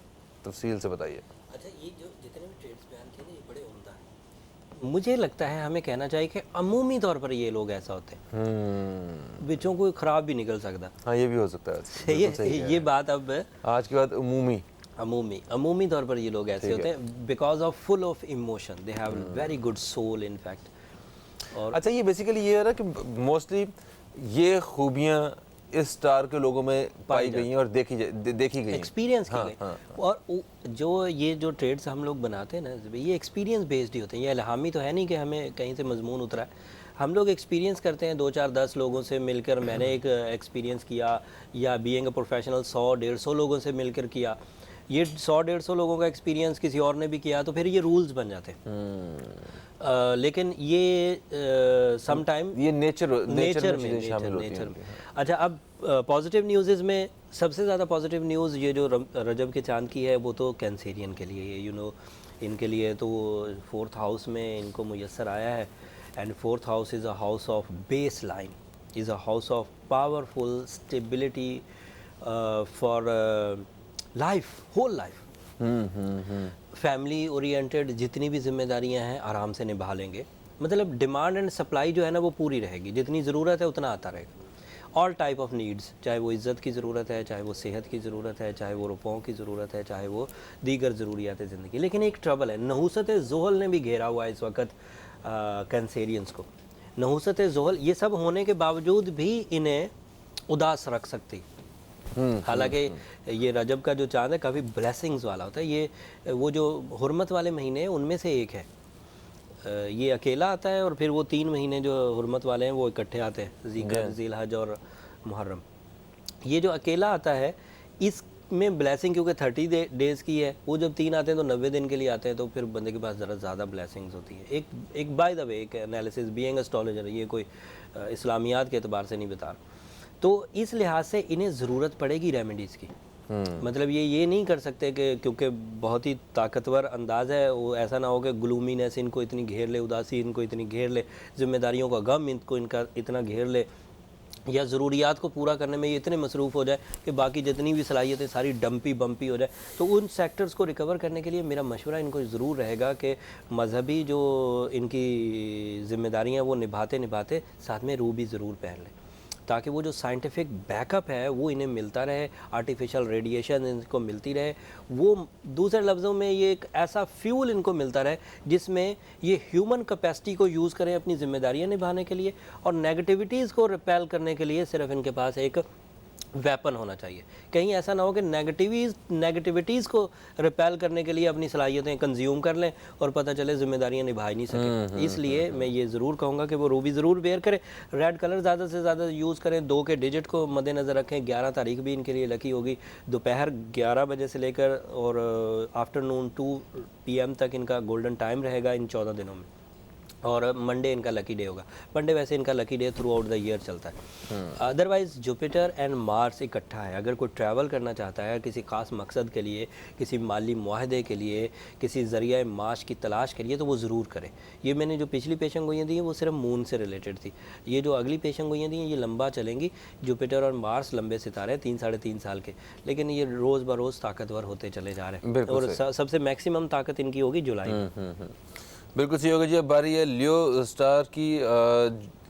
तफसील से बताइए। अच्छा, ये जो जितने भी ट्रेड्स बयान किए ना ये बड़े उम्दा हैं। मुझे लगता है हमें कहना चाहिए कि अमूमी तौर पर ये लोग ऐसा होते हैं, बिचों कोई ख़राब भी निकल सकता। हाँ, ये भी हो सकता है। ये बात अब आज के बाद अमूमी तौर पर ये लोग ऐसे होते हैं because of full of emotion, they have very good soul in fact. और अच्छा, ये बेसिकली ये है ना कि मोस्टली ये खूबियाँ इस स्टार के लोगों में पाई गई हैं और देखी गई, एक्सपीरियंस की गई। और जो ये जो ट्रेड्स हम लोग बनाते हैं ना, ये एक्सपीरियंस बेस्ड ही होते हैं। ये इल्हामी तो है नहीं कि हमें कहीं से मजमून उतरा है। हम लोग एक्सपीरियंस करते हैं, 2 4 10 लोगों से मिलकर मैंने एक एक्सपीरियंस किया, या बीइंग अ प्रोफेशनल 100 150 लोगों से मिलकर किया। ये 100 150 लोगों का एक्सपीरियंस किसी और ने भी किया तो फिर ये रूल्स बन जाते हैं। लेकिन ये सम टाइम ये नेचर में। अच्छा, अब पॉजिटिव न्यूज़ में सबसे ज़्यादा पॉजिटिव न्यूज़ ये जो रजब के चांद की है वो तो कैंसेरियन के लिए, यू नो, इनके लिए तो 4th हाउस में इनको मुयस्सर आया है। And 4th house is a house of base line, is a house of powerful stability for life, whole life. Family oriented जितनी भी जिम्मेदारियां हैं आराम से निभा लेंगे। मतलब डिमांड एंड सप्लाई जो है ना वो पूरी रहेगी, जितनी ज़रूरत है उतना आता रहेगा। ऑल टाइप ऑफ नीड्स, चाहे वो इज़्ज़त की ज़रूरत है, चाहे वो सेहत की ज़रूरत है, चाहे वो रुपयों की ज़रूरत है, चाहे वो दीगर ज़रूरियात ज़िंदगी। लेकिन एक ट्रबल है, नहुसत ज़ोहल ने भी घेरा हुआ है इस वक्त कैंसेरियंस को। नहुसत ज़ोहल ये सब होने के बावजूद भी इन्हें उदास रख सकती। हालांकि ये रजब का जो चांद है काफ़ी ब्लेसिंग्स वाला होता है। ये वो जो हुर्मत वाले महीने हैं उनमें से एक है। ये अकेला आता है और फिर वो 3 महीने जो हुर्मत वाले हैं वो इकट्ठे आते हैं, ज़िकर, ज़िलहज और मुहर्रम। ये जो अकेला आता है इसमें ब्लेसिंग क्योंकि 30 डेज़ की है, वो जब 3 आते हैं तो 90 दिन के लिए आते हैं, तो फिर बंदे के पास ज़रा ज़्यादा ब्लेसिंग्स होती है। एक बाय द वे एक एनालिसिस, बीइंग एस्ट्रोलॉजर, ये कोई इस्लामियात के एतबार से नहीं बता रहा, तो इस लिहाज से इन्हें ज़रूरत पड़ेगी रेमेडीज़ की। मतलब ये नहीं कर सकते कि क्योंकि बहुत ही ताकतवर अंदाज़ है, वो ऐसा ना हो कि ग्लूमीनेस इनको इतनी घेर ले, उदासी इनको इतनी घेर ले, जिम्मेदारियों का गम इनको इनका इतना घेर ले, या ज़रूरियात को पूरा करने में ये इतने मसरूफ़ हो जाए कि बाकी जितनी भी सलाहियतें सारी डंपी बम्पी हो जाए। तो उन सेक्टर्स को रिकवर करने के लिए मेरा मशवरा इनको ज़रूर रहेगा कि मजहबी जो इनकी ज़िम्मेदारियाँ वो निभाते निभाते साथ में रूह भी ज़रूर पहन लें। ताकि वो जो साइंटिफिक बैकअप है वो इन्हें मिलता रहे, आर्टिफिशियल रेडिएशन इनको मिलती रहे, वो दूसरे लफ्ज़ों में ये एक ऐसा फ्यूल इनको मिलता रहे जिसमें ये ह्यूमन कैपेसिटी को यूज़ करें अपनी जिम्मेदारियां निभाने के लिए, और नेगेटिविटीज़ को रिपेल करने के लिए सिर्फ इनके पास एक वेपन होना चाहिए। कहीं ऐसा ना हो कि नेगेटिविटीज़ को रिपेल करने के लिए अपनी सलाहियतें कंज्यूम कर लें और पता चले जिम्मेदारियां निभा ही नहीं सकें। इसलिए मैं ये ज़रूर कहूँगा कि वो रूबी ज़रूर वेयर करें, रेड कलर ज़्यादा से ज़्यादा यूज़ करें, 2 के डिजिट को मद्देनज़र रखें। 11 तारीख भी इनके लिए लकी होगी, दोपहर 11 बजे से लेकर और आफ्टरनून 2 PM तक इनका गोल्डन टाइम रहेगा इन 14 दिनों में, और मंडे इनका लकी डे होगा। मंडे वैसे इनका lucky day through out the year चलता है। अदरवाइज़ जुपिटर एंड मार्स इकट्ठा है। अगर कोई ट्रैवल करना चाहता है किसी ख़ास मकसद के लिए, किसी माली मुआहदे के लिए, किसी ज़रिया माश की तलाश के लिए, तो वो ज़रूर करे। ये मैंने जो पिछली पेशन गोइयाँ दी हैं वो सिर्फ मून से रिलेटेड थी। ये जो अगली पेशन गोइयाँ दी हैं ये लंबा चलेंगी। जुपिटर और मार्स लंबे सितारे हैं, 3 साढ़े 3 साल के, लेकिन ये रोज़ ब रोज़ ताकतवर होते चले जा रहे हैं, और सबसे मैक्सिमम ताकत इनकी होगी जुलाई में। बिल्कुल सही होगा जी। अब बारी है लियो स्टार की।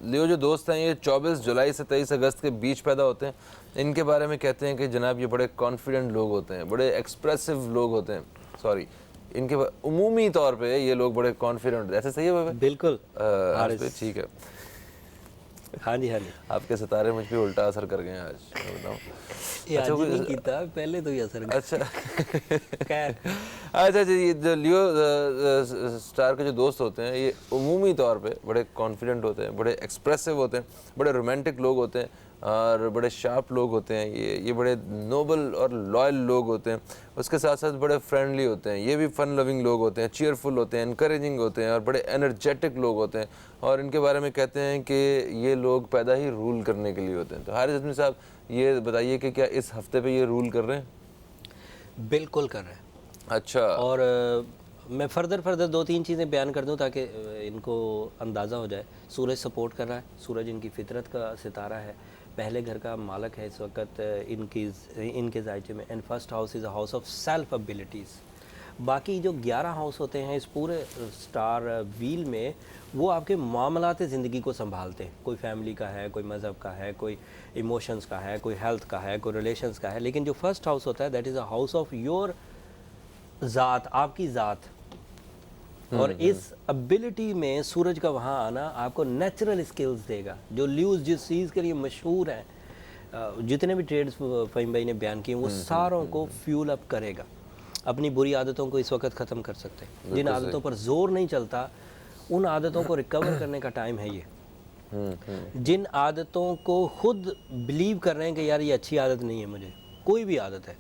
लियो जो दोस्त हैं ये 24 जुलाई से 23 अगस्त के बीच पैदा होते हैं। इनके बारे में कहते हैं कि जनाब ये बड़े कॉन्फिडेंट लोग होते हैं, बड़े एक्सप्रेसिव लोग होते हैं। सॉरी, इनके उमूमी तौर पे ये लोग बड़े कॉन्फिडेंट, ऐसे सही है भाई? बिल्कुल ठीक है। हाँ जी, हाँ जी। आपके सितारे मुझ पे उल्टा असर कर गए हैं आज, मैं बताऊँ। अच्छा, नहीं कीता पहले तो ही असर। अच्छा अच्छा जी। ये जो लियो स्टार के जो दोस्त होते हैं ये उमूमी तौर पे बड़े कॉन्फिडेंट होते हैं, बड़े एक्सप्रेसिव होते हैं, बड़े रोमांटिक लोग होते हैं और बड़े शार्प लोग होते हैं। ये बड़े नोबल और लॉयल लोग होते हैं। उसके साथ साथ बड़े फ्रेंडली होते हैं। ये भी फन लविंग लोग होते हैं, चीयरफुल होते हैं, इनकरेजिंग होते हैं और बड़े एनर्जेटिक लोग होते हैं। और इनके बारे में कहते हैं कि ये लोग पैदा ही रूल करने के लिए होते हैं। तो हारिस अज़मी साहब ये बताइए कि क्या इस हफ्ते पे ये रूल कर रहे हैं? बिल्कुल कर रहे हैं। अच्छा। और मैं फर्दर 2-3 चीज़ें बयान कर दूं ताकि इनको अंदाज़ा हो जाए। सूरज सपोर्ट कर रहा है, सूरज इनकी फितरत का सितारा है, पहले घर का मालक है इस वक्त इनके जायचे में, and first house is a house of self abilities. बाकी जो 11 हाउस होते हैं इस पूरे स्टार व्हील में, वो आपके मामलात ज़िंदगी को संभालते हैं। कोई फैमिली का है, कोई मज़हब का है, कोई इमोशंस का है, कोई हेल्थ का है, कोई रिलेशंस का है। लेकिन जो फर्स्ट हाउस होता है that is a house of your ज़ात, आपकी ज़ात। और इस एबिलिटी में सूरज का वहाँ आना आपको नेचुरल स्किल्स देगा। जो ल्यूज जिस चीज़ के लिए मशहूर हैं, जितने भी ट्रेड्स फ़हीम भाई ने बयान किए वो सारों को फ्यूल अप करेगा। अपनी बुरी आदतों को इस वक्त ख़त्म कर सकते हैं। जिन आदतों पर जोर नहीं चलता उन आदतों को रिकवर करने का टाइम है ये। जिन आदतों को खुद बिलीव कर रहे हैं कि यार ये अच्छी आदत नहीं है, मुझे कोई भी आदत है,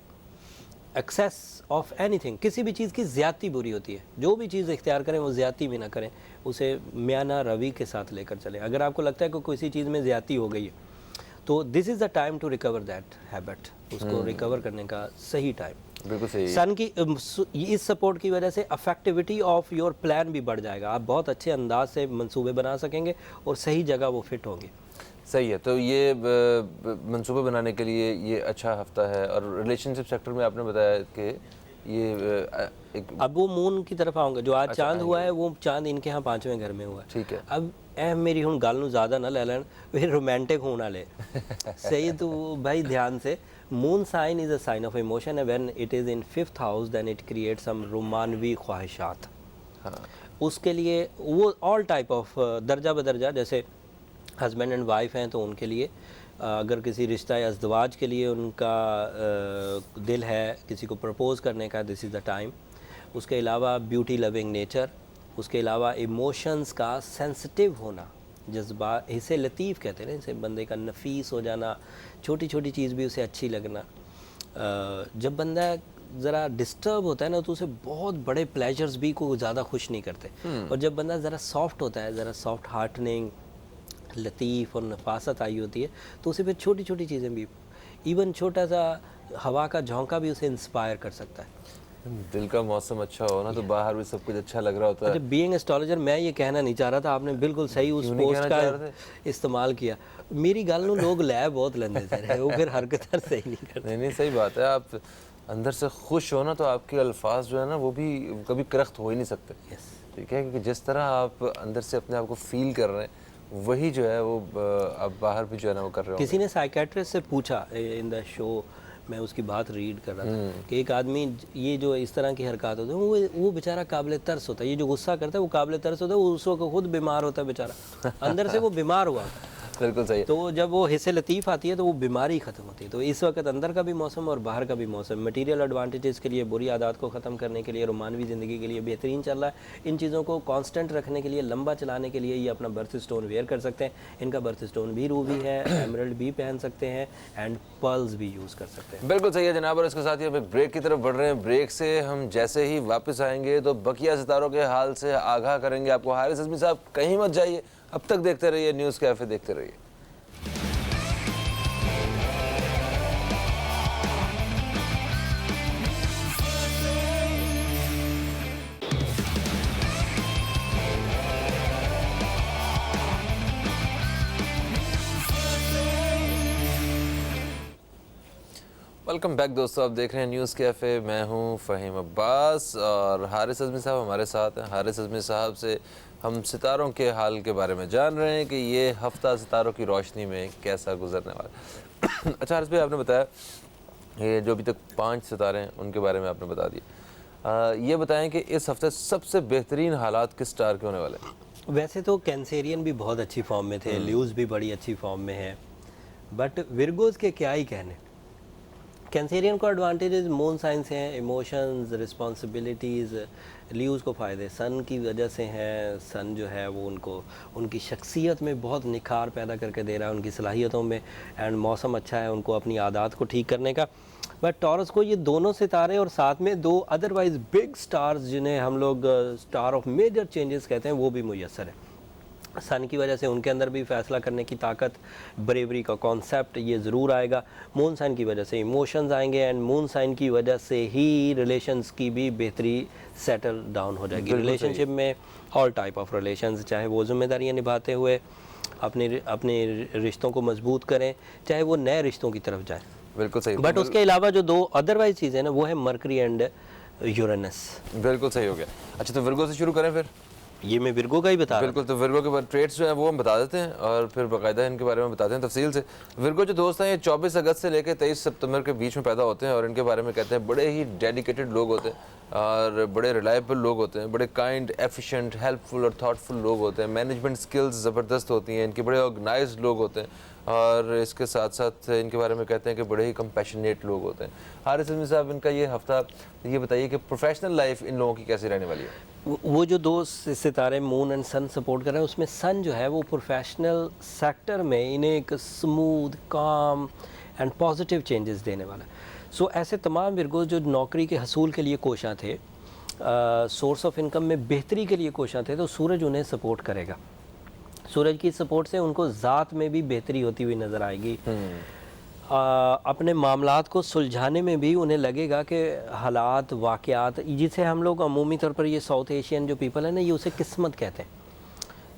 एक्सेस ऑफ एनीथिंग, किसी भी चीज़ की ज़्यादती बुरी होती है। जो भी चीज़ इख्तियार करें वो ज़्यादती भी ना करें, उसे म्याना रवि के साथ लेकर चलें। अगर आपको लगता है कि किसी चीज़ में ज़्यादती हो गई है तो this is the time to recover that habit. उसको रिकवर करने का सही टाइम। बिल्कुल सही। सन की इस सपोर्ट की वजह से अफेक्टिविटी ऑफ योर प्लान भी बढ़ जाएगा। आप बहुत अच्छे अंदाज से मंसूबे बना सकेंगे और सही जगह वो फिट होंगे। सही है। तो ये मंसूबे बनाने के लिए ये अच्छा हफ्ता है। और रिलेशनशिप सेक्टर में आपने बताया कि ये एक, अब वो मून की तरफ आऊँगा। जो आज चांद हुआ है वो चांद इनके यहाँ 5वें घर में हुआ है। ठीक है। अब मेरी हूँ गल नूं ज़्यादा ना ले लैन, फिर रोमांटिक होने वाले सही। तो भाई ध्यान से, moon sign is a sign of emotion है। When it is in 5th house then it create some रोमानवी ख्वाहिशात। हाँ। उसके लिए वो ऑल टाइप ऑफ दर्जा बदर्जा, जैसे हस्बैंड एंड वाइफ हैं तो उनके लिए, अगर किसी रिश्ता या अज़दवाज के लिए उनका दिल है किसी को प्रपोज़ करने का, दिस इज़ द टाइम। उसके अलावा ब्यूटी लविंग नेचर, उसके अलावा इमोशंस का सेंसिटिव होना, जज्बा, इसे लतीफ़ कहते हैं ना, इसे बंदे का नफीस हो जाना, छोटी छोटी चीज़ भी उसे अच्छी लगना। जब बंदा ज़रा डिस्टर्ब होता है ना तो उसे बहुत बड़े प्लेजर्स भी को ज़्यादा खुश नहीं करते। और जब बंदा ज़रा सॉफ्ट होता है, ज़रा सॉफ्ट हार्टनिंग, लतीफ़ और नफासत आई होती है, तो उसे फिर छोटी छोटी चीज़ें भी, इवन छोटा सा हवा का झोंका भी उसे इंस्पायर कर सकता है। दिल का मौसम अच्छा हो ना तो बाहर भी सब कुछ अच्छा लग रहा होता है। अच्छा, बीइंग एस्ट्रोलॉजर मैं ये कहना नहीं चाह रहा था, आपने बिल्कुल सही उस पोस्ट का इस्तेमाल किया। मेरी गल नूं लोग लै बहुत लेंदे थे, वो फिर हरकत सही नहीं करते। नहीं सही बात है। आप अंदर से खुश हो ना तो आपके अल्फाज जो है ना वो भी कभी करख्त हो ही नहीं सकते। ठीक है, क्योंकि जिस तरह आप अंदर से अपने आप को फील कर रहे हैं वही जो है वो अब बाहर भी जो है ना वो कर रहे हो। किसी ने साइकेट्रिस्ट से पूछा इन द शो, मैं उसकी बात रीड कर रहा था कि एक आदमी ये जो इस तरह की हरकत होती है वो बेचारा काबिल तरस होता है, ये जो गुस्सा करता है वो काबिल तरस होता है, वो उस वक्त खुद बीमार होता है बेचारा, अंदर से वो बीमार हुआ। बिल्कुल सही है। तो जब वो हिस्से लतीफ़ आती है तो वो बीमारी ख़त्म होती है। तो इस वक्त अंदर का भी मौसम और बाहर का भी मौसम मटीरियल एडवांटेजेस के लिए, बुरी आदत को ख़त्म करने के लिए, रोमानवी ज़िंदगी के लिए बेहतरीन चल रहा है। इन चीज़ों को कांस्टेंट रखने के लिए, लंबा चलाने के लिए ये अपना बर्थ स्टोन वेयर कर सकते हैं। इनका बर्थ स्टोन भी रूबी है, एमरल्ड भी पहन सकते हैं एंड पर्ल्स भी यूज़ कर सकते हैं। बिल्कुल सही है जनाब। और इसके साथ ही हम एक ब्रेक की तरफ बढ़ रहे हैं। ब्रेक से हम जैसे ही वापस आएंगे तो बकिया सितारों के हाल से आगाह करेंगे आपको। हारिस अज़मी साहब कहीं मत जाइए, अब तक देखते रहिए न्यूज़ कैफ़े, देखते रहिए। वेलकम बैक दोस्तों, आप देख रहे हैं न्यूज़ कैफ़े। मैं हूं फ़हीम अब्बास और हारिस अज़मी साहब हमारे साथ हैं। हारिस अज़मी साहब से हम सितारों के हाल के बारे में जान रहे हैं कि ये हफ़्ता सितारों की रोशनी में कैसा गुजरने वाला है। अच्छा हारिस भाई, आपने बताया ये जो अभी तक 5 सितारे हैं उनके बारे में आपने बता दिया। ये बताएं कि इस हफ़्ते सबसे बेहतरीन हालात किस स्टार के होने वाले हैं? वैसे तो कैंसेरियन भी बहुत अच्छी फॉर्म में थे, ल्यूज़ भी बड़ी अच्छी फॉर्म में है, बट विर्गोज़ के क्या ही कहने। कैंसेरियन को एडवांटेजेस मून साइंस हैं, इमोशंस, रिस्पॉन्सिबिलिटीज़। ल्यूज़ को फ़ायदे सन की वजह से हैं। सन जो है वो उनको उनकी शख्सियत में बहुत निखार पैदा करके दे रहा है, उनकी सलाहियतों में। एंड मौसम अच्छा है उनको अपनी आदत को ठीक करने का। बट टॉरस को ये दोनों सितारे और साथ में 2 अदरवाइज़ बिग स्टार्स जिन्हें हम लोग स्टार ऑफ मेजर चेंजेस कहते हैं वो भी मुयस्सर है। सन की वजह से उनके अंदर भी फ़ैसला करने की ताकत, ब्रेवरी का कॉन्सेप्ट ये ज़रूर आएगा। मून साइन की वजह से इमोशंस आएंगे एंड मून साइन की वजह से ही रिलेशंस की भी बेहतरी सेटल डाउन हो जाएगी। रिलेशनशिप में ऑल टाइप ऑफ रिलेशंस, चाहे वो जिम्मेदारियाँ निभाते हुए अपने रिश्तों को मजबूत करें, चाहे वो नए रिश्तों की तरफ जाएँ। बिल्कुल सही। बट उसके अलावा जो 2 अदरवाइज चीज़ें ना वो है मरकरी एंड यूरेनस। बिल्कुल सही हो गया। अच्छा, तो विर्गो से शुरू करें फिर। ये मैं विर्गो का ही बता रहा हूं। बिल्कुल, तो विर्गो के बाद ट्रेड्स जो है वो हम बता देते हैं और फिर बाकायदा इनके बारे में बताते हैं तफसील से। विर्गो जो दोस्त हैं ये 24 अगस्त से लेकर 23 सितंबर के बीच में पैदा होते हैं और इनके बारे में कहते हैं बड़े ही डेडिकेटेड लोग होते हैं और बड़े रिलायबल लोग होते हैं, बड़े काइंड, एफिशिएंट, हेल्पफुल और थॉटफुल लोग होते हैं। मैनेजमेंट स्किल्स ज़बरदस्त होती हैं इनके, बड़े ऑर्गेनाइज्ड लोग होते हैं और इसके साथ साथ इनके बारे में कहते हैं कि बड़े ही कंपैशनेट लोग होते हैं। हारिस अज़मी साहब, इनका ये हफ्ता ये बताइए कि प्रोफेशनल लाइफ इन लोगों की कैसी रहने वाली है? वो जो 2 सितारे मून एंड सन सपोर्ट कर रहे हैं उसमें सन जो है वो प्रोफेशनल सेक्टर में इन्हें एक स्मूथ, काम एंड पॉजिटिव चेंजेस देने वाला है। सो ऐसे तमाम विर्गोज जो नौकरी के हसूल के लिए कोशां थे, सोर्स ऑफ इनकम में बेहतरी के लिए कोशां थे, तो सूरज उन्हें सपोर्ट करेगा। सूरज की सपोर्ट से उनको ज़ात में भी बेहतरी होती हुई नज़र आएगी। अपने मामलात को सुलझाने में भी उन्हें लगेगा कि हालात, वाक़यात, जिसे हम लोग अमूमी तौर पर ये साउथ एशियन जो पीपल है ना, ये उसे किस्मत कहते हैं,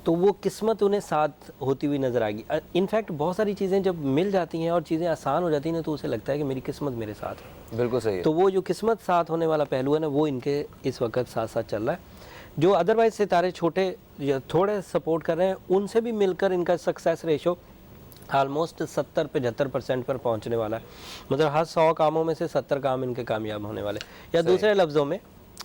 तो वो किस्मत उन्हें साथ होती हुई नज़र आएगी। इनफैक्ट बहुत सारी चीज़ें जब मिल जाती हैं और चीज़ें आसान हो जाती हैं ना, तो उसे लगता है कि मेरी किस्मत मेरे साथ है। बिल्कुल सही है। तो वो जो किस्मत साथ होने वाला पहलू है ना, वो इनके इस वक्त साथ साथ चल रहा है। जो अदरवाइज सितारे छोटे या थोड़े सपोर्ट कर रहे हैं, उनसे भी मिलकर इनका सक्सेस रेशो ऑलमोस्ट 70-75% पर पहुंचने वाला है। मतलब हर 100 कामों में से 70 काम इनके कामयाब होने वाले। या दूसरे लफ्ज़ों में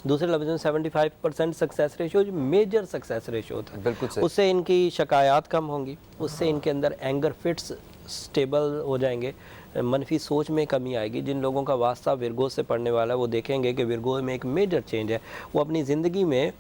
75% सक्सेस रेशो जो मेजर सक्सेस रेशो होता है, बिल्कुल सही। उससे इनकी शिकायत कम होंगी, उससे इनके अंदर एंगर फिट्स स्टेबल हो जाएंगे, मनफी सोच में कमी आएगी। जिन लोगों का वास्ता विर्गो से पड़ने वाला है वो देखेंगे कि विर्गो में एक मेजर चेंज है। वो अपनी ज़िंदगी में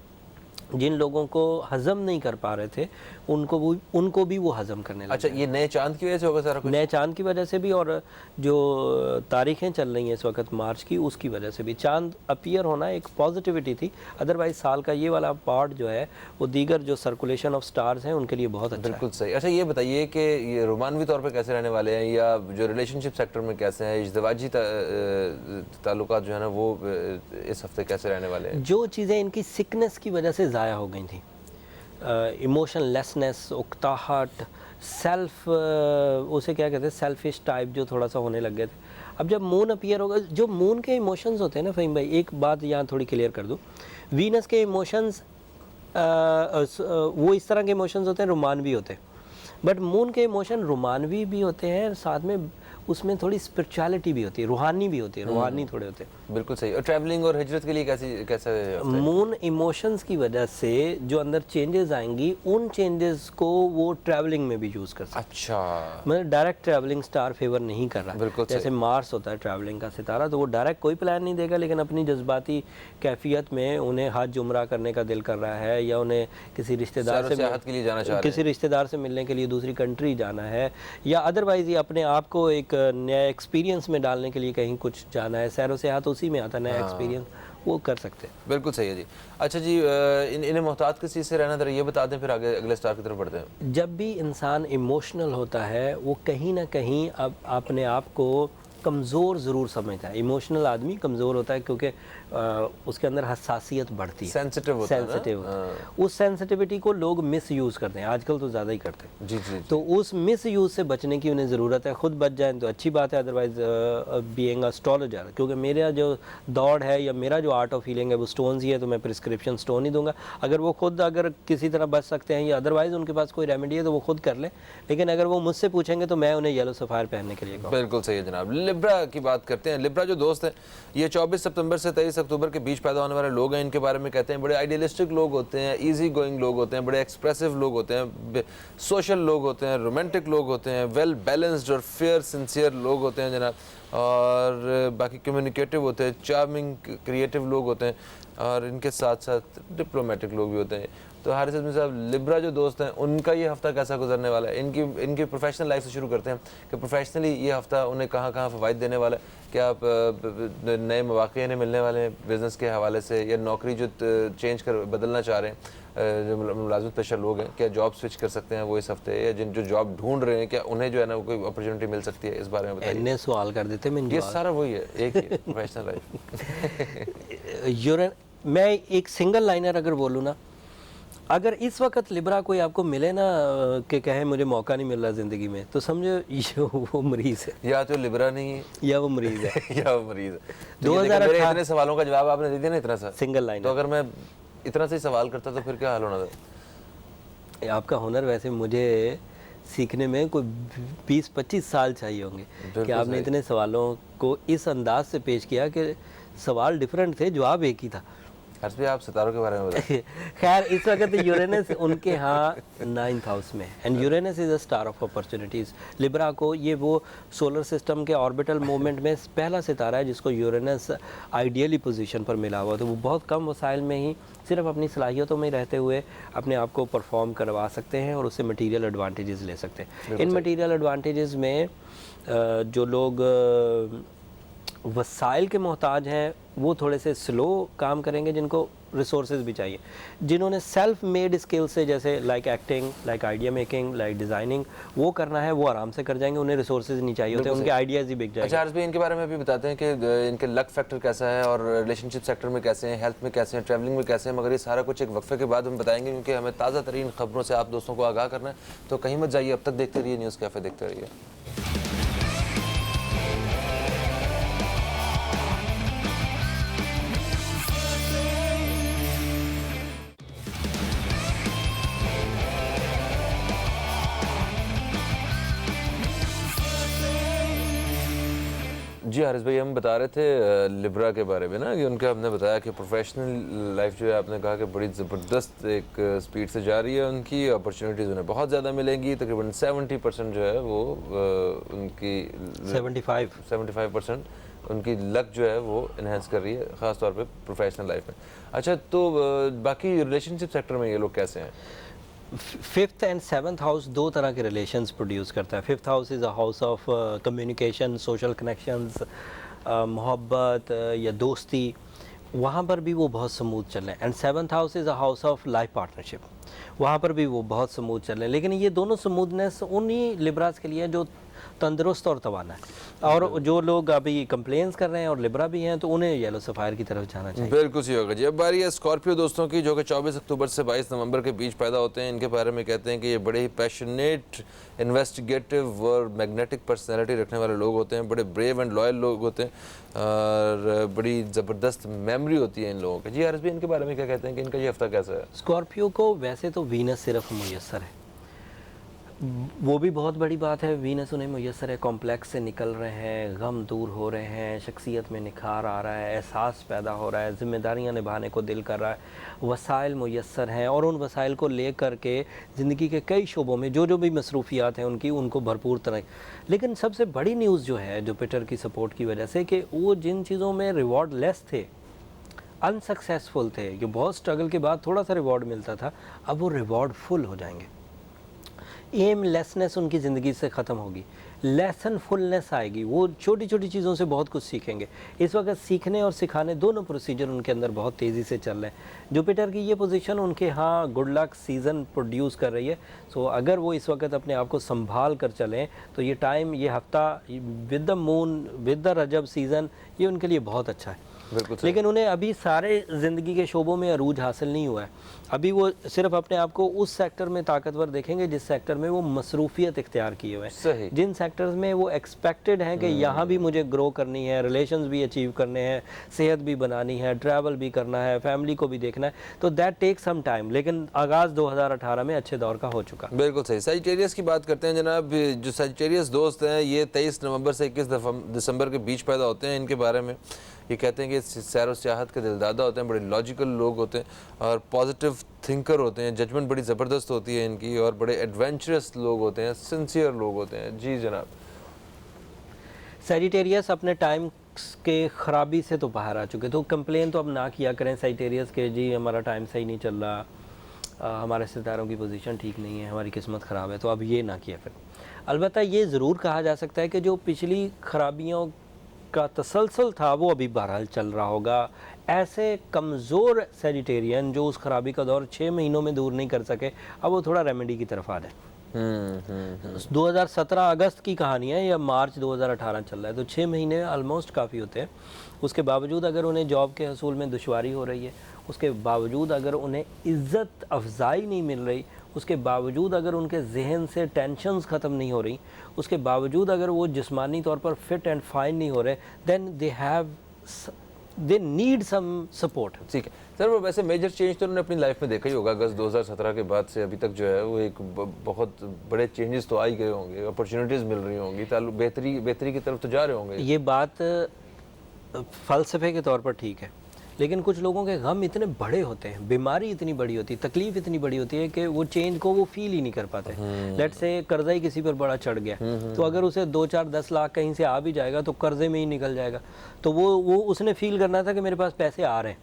जिन लोगों को हज़म नहीं कर पा रहे थे उनको भी वो हज़म करने लगे। अच्छा, ये नए चांद की वजह से होगा सारा कुछ? नए चांद की वजह से भी, और जो तारीखें चल रही हैं इस वक्त मार्च की, उसकी वजह से भी चांद अपीयर होना एक पॉजिटिविटी थी। अदरवाइज साल का ये वाला पार्ट जो है वो दीगर जो सर्कुलेशन ऑफ स्टार्स हैं उनके लिए बहुत अच्छा बिल्कुल सही। अच्छा, ये बताइए कि ये रोमानवी तौर पे कैसे रहने वाले हैं या जो रिलेशनशिप सेक्टर में कैसे हैं, इज़्दिवाजी ताल्लुकात जो है ना वो इस हफ्ते कैसे रहने वाले हैं? जो चीज़ें इनकी सिकनेस की वजह से ज़ाया हो गई थी, इमोशनलेसनेस, उकताहट, सेल्फ, उसे क्या कहते हैं, सेल्फिश टाइप जो थोड़ा सा होने लग गए थे। अब जब मून अपीयर होगा, जो मून के इमोशंस होते हैं ना फ़हीम भाई, एक बात यहाँ थोड़ी क्लियर कर दूँ, वीनस के इमोशंस वो इस तरह के इमोशंस होते हैं, रोमानवी होते हैं। बट मून के इमोशन रोमानवी भी होते हैं, साथ में उसमें थोड़ी स्पिरिचुअलिटी भी होती है, रूहानी भी होती है, रूहानी थोड़े होते हैं। बिल्कुल सही। और ट्रैवलिंग और हिजरत के लिए कैसा है? मून इमोशंस की वजह से जो अंदर चेंजेस आएंगी, उन चेंजेस को वो ट्रैवलिंग में भी यूज़ कर सकते हैं। अच्छा, मतलब डायरेक्ट ट्रैवलिंग स्टार फेवर नहीं कर रहा। बिल्कुल जैसे मार्स होता है ट्रैवलिंग का सितारा, तो वो डायरेक्ट कोई प्लान नहीं देगा, लेकिन अपनी जज्बाती कैफियत में उन्हें हज उम्रा करने का दिल कर रहा है, या उन्हें किसी रिश्तेदार से सियाहत के लिए जाना चाह रहे किसी रिश्तेदार से मिलने के लिए दूसरी कंट्री जाना है, या अदरवाइज ये अपने आप को एक नया एक्सपीरियंस में डालने के लिए कहीं कुछ जाना है। सैर व सियाहत उसी में आता है, नया एक्सपीरियंस वो कर सकते हैं। बिल्कुल सही है जी। अच्छा जी, इन्हें मोहतात किस चीज़ से रहना, जरा ये बता दें, फिर आगे अगले स्टार की तरफ बढ़ते हैं। जब भी इंसान इमोशनल होता है, वो कहीं ना कहीं अब अपने आप को कमज़ोर ज़रूर समझता है। इमोशनल आदमी कमज़ोर होता है क्योंकि उसके अंदर हसासियत बढ़ती है, सेंसिटिव होता है ना? सेंसिटिव होता है। उस सेंसिटिविटी को लोग मिस यूज़ करते हैं, आजकल तो ज़्यादा ही करते हैं। जी जी। तो उस मिस यूज़ से बचने की उन्हें ज़रूरत है। खुद बच जाएं तो अच्छी बात है, अदरवाइज बीइंग एस्ट्रोलॉजर, क्योंकि मेरा जो दौड़ है या मेरा जो आर्ट ऑफ हीलिंग है वो स्टोन्स ही है, तो मैं प्रिस्क्रिप्शन स्टोन ही दूंगा। अगर वो खुद अगर किसी तरह बच सकते हैं या अदरवाइज उनके पास कोई रेमेडी है तो वो खुद कर लें, लेकिन अगर वो मुझसे पूछेंगे तो मैं उन्हें येलो सफ़ायर पहनने के लिए कहूँगा। बिल्कुल सही है जनाब। लिब्रा की बात करते हैं। लिब्रा जो दोस्त हैं, ये 24 सितंबर से 23 अक्टूबर के बीच पैदा होने वाले लोग हैं। इनके बारे में कहते हैं बड़े आइडियलिस्टिक लोग होते हैं, इजी गोइंग लोग होते हैं, बड़े एक्सप्रेसिव लोग होते हैं, सोशल लोग होते हैं, रोमांटिक लोग होते हैं, वेल बैलेंस्ड और फेयर सिंसियर लोग होते हैं जनाब, और बाकी कम्युनिकेटिव होते हैं, चार्मिंग क्रिएटिव लोग होते हैं, और इनके साथ साथ डिप्लोमेटिक लोग भी होते हैं। तो हारिस अज़मी साहब, लिब्रा जो दोस्त हैं उनका ये हफ़्ता कैसा गुजरने वाला है? इनकी प्रोफेशनल लाइफ से शुरू करते हैं कि प्रोफेशनली ये हफ़्ता उन्हें कहाँ कहाँ फ़वाइद देने वाला है। क्या आप नए मौक़े इन्हें मिलने वाले हैं बिज़नेस के हवाले से, या नौकरी जो चेंज कर बदलना चाह रहे हैं, जो मुलाज़िमत पेशा लोग हैं, क्या जॉब स्विच कर सकते हैं वो इस हफ्ते, या जिन जो जॉब ढूंढ रहे हैं क्या उन्हें जो है ना वो कोई अपॉर्चुनिटी मिल सकती है? इस बारे में बताइए। इन्हें सवाल कर देते मैं ये सारा वही है, एक ही प्रोफेशनल लाइफ। मैं एक सिंगल लाइनर अगर बोलूँ ना, अगर इस वक्त लिब्रा कोई आपको मिले ना कि कहे मुझे मौका नहीं मिल रहा ज़िंदगी में, तो समझो ये वो मरीज़ है, या तो लिब्रा नहीं है या वो मरीज़ है। या वो मरीज़ है। 2018 मेरे इतने सवालों का जवाब आपने दे दिया ना, इतना सा सिंगल लाइन। तो अगर मैं इतना से सवाल करता तो फिर क्या हाल होना था? आपका हुनर वैसे मुझे सीखने में कोई 20-25 साल चाहिए होंगे कि आपने इतने सवालों को इस अंदाज से पेश किया कि सवाल डिफरेंट थे, जवाब एक ही था। हर्ष भाई, आप सितारों के बारे में बताइए। खैर, इस वक्त यूरेनस उनके यहाँ 9th हाउस में, and Uranus is a star of opportunities. Libra को ये वो सोलर सिस्टम के ऑर्बिटल मूवमेंट में पहला सितारा है जिसको यूरेनस आइडियली पोजीशन पर मिला हुआ, तो वो बहुत कम वसाइल में ही सिर्फ अपनी सलाहियतों में रहते हुए अपने आप को परफॉर्म करवा सकते हैं और उससे मटीरियल एडवांटेजेस ले सकते हैं। इन मटीरियल एडवांटेजेस में जो लोग वसाइल के मोहताज हैं वो थोड़े से स्लो काम करेंगे, जिनको रिसोर्सेज भी चाहिए। जिन्होंने सेल्फ मेड स्किल से, जैसे like acting, like idea making, like designing, वो करना है, वो आराम से कर जाएंगे, उन्हें रिसोर्सेज नहीं चाहिए होते, उनके आइडियाज़ ही बिक जाएंगे। अच्छा हर्ष भाई, इनके बारे में भी बताते हैं कि इनके लक फैक्टर कैसा है, और रिलेशनशिप सेक्टर में कैसे हैं, हेल्थ में कैसे हैं, ट्रैवलिंग में कैसे हैं, मगर ये सारा कुछ एक वक्फे के बाद हम बताएंगे, क्योंकि हमें ताज़ा तरीन खबरों से आप दोस्तों को आगाह करना है। तो कहीं मत जाइए, अब तक देखते रहिए न्यूज़ कैफ़े, देखते रहिए। जी हारिस भाई, हम बता रहे थे लिब्रा के बारे में ना, कि उनका हमने बताया कि प्रोफेशनल लाइफ जो है, आपने कहा कि बड़ी ज़बरदस्त एक स्पीड से जा रही है उनकी, अपॉर्चुनिटीज़ उन्हें बहुत ज़्यादा मिलेंगी। तकरीबन 70% जो है वो उनकी 75% उनकी लक जो है वो इन्हेंस कर रही है, ख़ास तौर पे प्रोफेशनल लाइफ में। अच्छा, तो बाकी रिलेशनशिप सेक्टर में ये लोग कैसे हैं? 5th एंड 7th हाउस दो तरह के रिलेशंस प्रोड्यूस करता है। 5th house is a house of communication, social connections, मोहब्बत या दोस्ती, वहाँ पर भी वो बहुत स्मूथ चल रहे हैं। And 7th house is a house of life partnership, वहाँ पर भी वो बहुत स्मूथ चल रहे हैं। लेकिन ये दोनों स्मूथनेस उन्हीं लिब्रास के लिए जो तंदुरुस्त और तवाना है, और जो लोग अभी कंप्लेंस कर रहे हैं और लिब्रा भी हैं, तो उन्हें येलो सफ़ायर की तरफ जाना चाहिए। बिल्कुल सही होगा जी। अब बारी है स्कॉर्पियो दोस्तों की, जो कि 24 अक्टूबर से 22 नवंबर के बीच पैदा होते हैं। इनके बारे में कहते हैं कि ये बड़े ही पैशनेट, इन्वेस्टिगेटिव और मैग्नेटिक पर्सनैलिटी रखने वाले लोग होते हैं, बड़े ब्रेव एंड लॉयल लोग होते हैं, और बड़ी ज़बरदस्त मेमोरी होती है इन लोगों की। जी हारिस भाई, इनके बारे में क्या कहते हैं कि इनका ये हफ्ता कैसा है? स्कॉर्पियो को वैसे तो वीनस सिर्फ मुयसर है, वो भी बहुत बड़ी बात है। वीनस उन्हें मुयस्सर है, कॉम्प्लेक्स से निकल रहे हैं, गम दूर हो रहे हैं, शख्सियत में निखार आ रहा है, एहसास पैदा हो रहा है, ज़िम्मेदारियां निभाने को दिल कर रहा है, वसाइल मुयस्सर हैं और उन वसाइल को ले कर के ज़िंदगी के कई शोबों में जो जो भी मसरूफियात हैं उनकी, उनको भरपूर तरह। लेकिन सबसे बड़ी न्यूज़ जो है जुपिटर की सपोर्ट की वजह से, कि वो जिन चीज़ों में रिवॉर्ड लेस थे, अनसक्सेसफुल थे, जो बहुत स्ट्रगल के बाद थोड़ा सा रिवॉर्ड मिलता था, अब वो रिवॉर्ड फुल हो जाएंगे। एमलेसनेस उनकी ज़िंदगी से ख़त्म होगी, लेसन फुलनेस आएगी, वो छोटी छोटी चीज़ों से बहुत कुछ सीखेंगे। इस वक्त सीखने और सिखाने दोनों प्रोसीजर उनके अंदर बहुत तेज़ी से चल रहे हैं। जुपिटर की ये पोजीशन उनके यहाँ गुड लक सीज़न प्रोड्यूस कर रही है। सो अगर वो इस वक्त अपने आप को संभाल कर चलें तो ये टाइम, ये हफ्ता with the moon with the रजब सीज़न, ये उनके लिए बहुत अच्छा है। बिल्कुल सही। लेकिन उन्हें अभी सारे ज़िंदगी के शोबों में अरूज हासिल नहीं हुआ है। अभी वो सिर्फ अपने आप को उस सेक्टर में ताकतवर देखेंगे जिस सेक्टर में वो मसरूफियत इख्तियार किए हुए हैं। सही। जिन सेक्टर्स में वो एक्सपेक्टेड हैं कि यहाँ भी मुझे ग्रो करनी है, रिलेशंस भी अचीव करने हैं, सेहत भी बनानी है, ट्रैवल भी करना है, फैमिली को भी देखना है, तो दैट टेक सम टाइम। लेकिन आगाज़ 2018 में अच्छे दौर का हो चुका। बिल्कुल सही। सजिटेरियस की बात करते हैं जनाब। जो सजिटेरियस दोस्त हैं ये 23 नवंबर से 21 दिसंबर के बीच पैदा होते हैं। इनके बारे में ये कहते हैं कि सैर व सियाहत के दिलदादा होते हैं, बड़े लॉजिकल लोग होते हैं और पॉजिटिव थिंकर होते हैं, जजमेंट बड़ी ज़बरदस्त होती है इनकी, और बड़े एडवेंचरस लोग होते हैं, सिंसियर लोग होते हैं। जी जनाब। सजिटेरियस अपने टाइम के ख़राबी से तो बाहर आ चुके, तो कंप्लेन तो अब ना किया करें सजिटेरियस के, जी हमारा टाइम सही नहीं चल रहा, हमारे सितारों की पोजीशन ठीक नहीं है, हमारी किस्मत ख़राब है, तो अब ये ना किया करें। अलबत्ता ये ज़रूर कहा जा सकता है कि जो पिछली खराबियों का तसलसल था वो अभी बहरहाल चल रहा होगा। ऐसे कमज़ोर सजिटेरियन जो उस खराबी का दौर 6 महीनों में दूर नहीं कर सके, अब वो थोड़ा रेमेडी की तरफ आ जाए। 2017 अगस्त की कहानी है या मार्च 2018 चल रहा है, तो 6 महीने ऑलमोस्ट काफ़ी होते हैं। उसके बावजूद अगर उन्हें जॉब के हसूल में दुश्वारी हो रही है, उसके बावजूद अगर उन्हें इज़्ज़त अफजाई नहीं मिल रही, उसके बावजूद अगर उनके जहन से टेंशन्स ख़त्म नहीं हो रही, उसके बावजूद अगर वो जिस्मानी तौर पर फिट एंड फाइन नहीं हो रहे, then they need some support. ठीक है सर। वो वैसे मेजर चेंज तो उन्होंने अपनी लाइफ में देखा ही होगा। अगस्त 2017 के बाद से अभी तक जो है वो एक बहुत बड़े चेंजेस तो आ ही गए होंगे, अपॉर्चुनिटीज़ मिल रही होंगी, बेहतरी की तरफ तो जा रहे होंगे। ये बात फ़लसफ़े के तौर पर ठीक है, लेकिन कुछ लोगों के गम इतने बड़े होते हैं, बीमारी इतनी बड़ी होती है, तकलीफ इतनी बड़ी होती है कि वो चेंज को वो फील ही नहीं कर पाते। लेट्स से कर्जा ही किसी पर बड़ा चढ़ गया, तो अगर उसे 2-4-10 लाख कहीं से आ भी जाएगा तो कर्जे में ही निकल जाएगा। तो वो उसने फील करना था कि मेरे पास पैसे आ रहे हैं,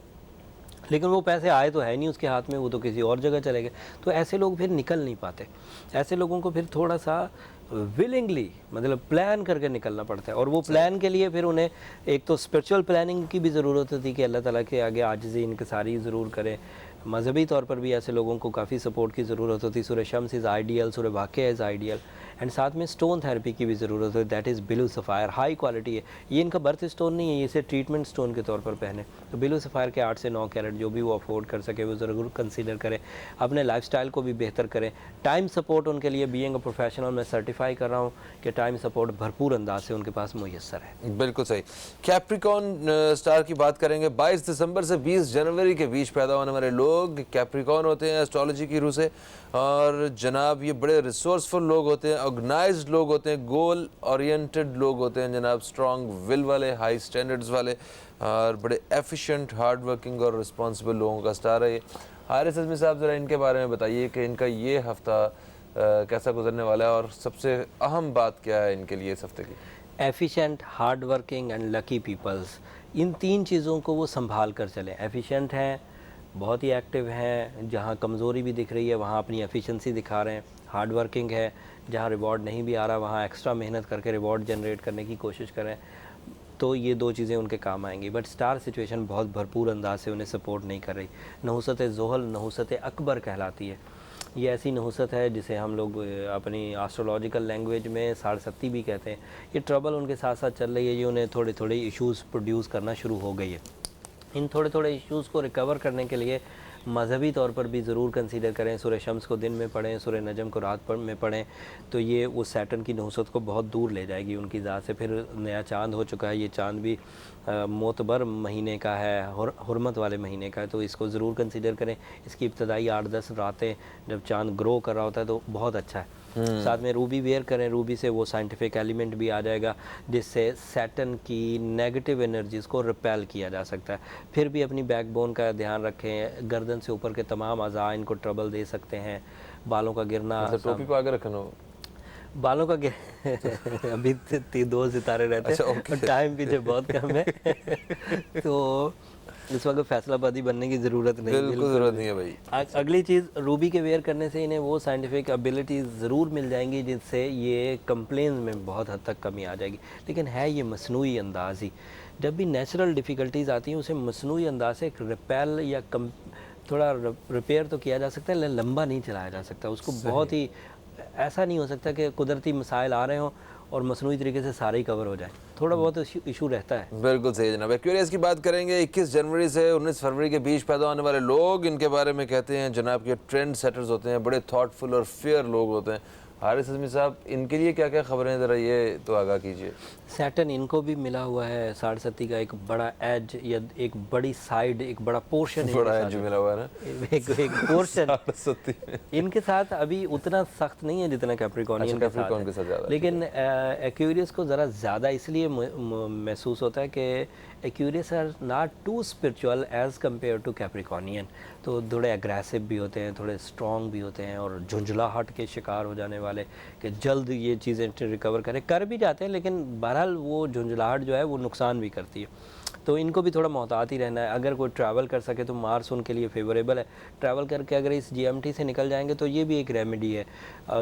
लेकिन वो पैसे आए तो है नहीं उसके हाथ में, वो तो किसी और जगह चले गए। तो ऐसे लोग फिर निकल नहीं पाते। ऐसे लोगों को फिर थोड़ा सा विलिंगली, मतलब प्लान करके निकलना पड़ता है, और वो प्लान के लिए फिर उन्हें एक तो स्पिरिचुअल प्लानिंग की भी ज़रूरत होती है कि अल्लाह ताला के आगे आजिज़ी इनकिसारी ज़रूर करें। मजहबी तौर पर भी ऐसे लोगों को काफ़ी सपोर्ट की ज़रूरत होती है। सूरह शम्स इज़ आइडियल, सूरह वाक़िया इज़ आइडियल, एंड साथ में स्टोन थेरेपी की भी ज़रूरत है, that is blue sapphire, high quality है। ये इनका बर्थ स्टोन नहीं है, ये इसे ट्रीटमेंट स्टोन के तौर पर पहने। तो बिलू सफ़ायर के 8 से 9 कैरेट जो भी वो अफोर्ड कर सके वो ज़रूर कंसीडर करें। अपने लाइफस्टाइल को भी बेहतर करें। टाइम सपोर्ट उनके लिए, बीइंग अ प्रोफेशनल, मैं सर्टिफाई कर रहा हूँ कि टाइम सपोर्ट भरपूर अंदाज से उनके पास मुयस्सर है। बिल्कुल सही। कैप्रिकॉन स्टार की बात करेंगे। 22 दिसंबर से 20 जनवरी के बीच पैदा होने वाले लोग कैप्रिकॉन होते हैं एस्ट्रोलॉजी की रूह से, और जनाब ये बड़े रिसोर्सफुल लोग होते हैं, ऑर्गेनाइज्ड लोग होते हैं, गोल ओरिएंटेड लोग होते हैं जनाब, स्ट्रॉन्ग विल वाले, हाई स्टैंडर्ड्स वाले, और बड़े एफिशिएंट, हार्ड वर्किंग और रिस्पॉन्सिबल लोगों का स्टार है ये। हारिस अज़मी साहब ज़रा इनके बारे में बताइए कि इनका ये हफ्ता कैसा गुजरने वाला है और सबसे अहम बात क्या है इनके लिए इस हफ्ते की। Efficient, hard working and lucky peoples, इन 3 चीज़ों को वो संभाल कर चलें। एफिशिएंट हैं, बहुत ही एक्टिव हैं, जहाँ कमज़ोरी भी दिख रही है वहाँ अपनी एफिशिएंसी दिखा रहे हैं। हार्ड वर्किंग है, जहाँ रिवॉर्ड नहीं भी आ रहा वहाँ एक्स्ट्रा मेहनत करके रिवॉर्ड जनरेट करने की कोशिश करें। तो ये 2 चीज़ें उनके काम आएंगी। बट स्टार सिचुएशन बहुत भरपूर अंदाज से उन्हें सपोर्ट नहीं कर रही। नहुसत ज़ोहल नहुसत अकबर कहलाती है। ये ऐसी नहुसत है जिसे हम लोग अपनी एस्ट्रोलॉजिकल लैंग्वेज में साड़सत्ती भी कहते हैं। ये ट्रबल उनके साथ साथ चल रही है, ये उन्हें थोड़े थोड़े इश्यूज़ प्रोड्यूस करना शुरू हो गई है। इन थोड़े थोड़े इश्यूज़ को रिकवर करने के लिए मजहबी तौर पर भी ज़रूर कंसीडर करें। सूरह शम्स को दिन में पढ़ें, सूरह नजम को रात में पढ़ें, तो ये वो सैटर्न की नहुसत को बहुत दूर ले जाएगी उनकी ज़ात से। फिर नया चांद हो चुका है, ये चांद भी मोतबर महीने का है, हुर्मत वाले महीने का है, तो इसको ज़रूर कंसीडर करें। इसकी इब्तदाई 8-10 रातें जब चांद ग्रो कर रहा होता है तो बहुत अच्छा है। साथ में रूबी वेयर करें, रूबी से वो साइंटिफिक एलिमेंट भी आ जाएगा जिससे सैटर्न की नेगेटिव एनर्जीज को रिपेल किया जा सकता है। फिर भी अपनी बैकबोन का ध्यान रखें, गर्दन से ऊपर के तमाम अज़ा इनको ट्रबल दे सकते हैं, बालों का गिरना, मतलब टोपी को आगे रखना हो, बालों का अभी 2 सितारे रहते हैं और टाइम पीछे बहुत कम है तो इस वक्त फैसलाबादी बनने की ज़रूरत नहीं, बिल्कुल ज़रूरत नहीं है भाई। अगली चीज़, रूबी के वेयर करने से इन्हें वो साइंटिफिक एबिलिटीज़ ज़रूर मिल जाएंगी जिससे ये कंप्लेन में बहुत हद तक कमी आ जाएगी। लेकिन है ये मसनूई अंदाज ही, जब भी नेचुरल डिफ़िकल्टीज़ आती हैं उसे मसनूई अंदाज से एक रिपेल या थोड़ा रिपेयर तो किया जा सकता है, लेकिन लंबा नहीं चलाया जा सकता उसको। बहुत ही ऐसा नहीं हो सकता कि कुदरती मसाइल आ रहे हों और मसनूई तरीके से सारे ही कवर हो जाए, थोड़ा बहुत इशू रहता है। बिल्कुल सही जनाब। एक्वेरियस की बात करेंगे। 21 जनवरी से 19 फरवरी के बीच पैदा होने वाले लोग, इनके बारे में कहते हैं जनाब के ट्रेंड सेटर्स होते हैं, बड़े थॉटफुल और फेयर लोग होते हैं। हारिस अज़मी साहब, इनके लिए क्या क्या खबरें हैं, ज़रा ये तो आगाह कीजिए। सैटर्न इनको भी मिला हुआ है 7.5 का एक बड़ा एज या एक बड़ी साइड, एक बड़ा पोर्शन, बड़ा एज मिला हुआ है ना, एक पोर्शन 7.5 इनके साथ अभी उतना सख्त नहीं है जितना कैप्रिकॉर्नियन के साथ है। लेकिन एक्वेरियस को ज़रा ज़्यादा इसलिए महसूस होता है कि Aquarius are not too spiritual as compare to Capricornian, तो थोड़े एग्रेसिव भी होते हैं, थोड़े स्ट्रॉन्ग भी होते हैं और झुंझलाहट के शिकार हो जाने वाले कि जल्द ये चीज़ें रिकवर कर भी जाते हैं, लेकिन बहरहाल वो झुंझलाहट जो है वो नुकसान भी करती है। तो इनको भी थोड़ा मोहतात ही रहना है। अगर कोई ट्रैवल कर सके तो मार्स उनके लिए फेवरेबल है। ट्रैवल करके अगर इस GMT से निकल जाएंगे तो ये भी एक रेमेडी है।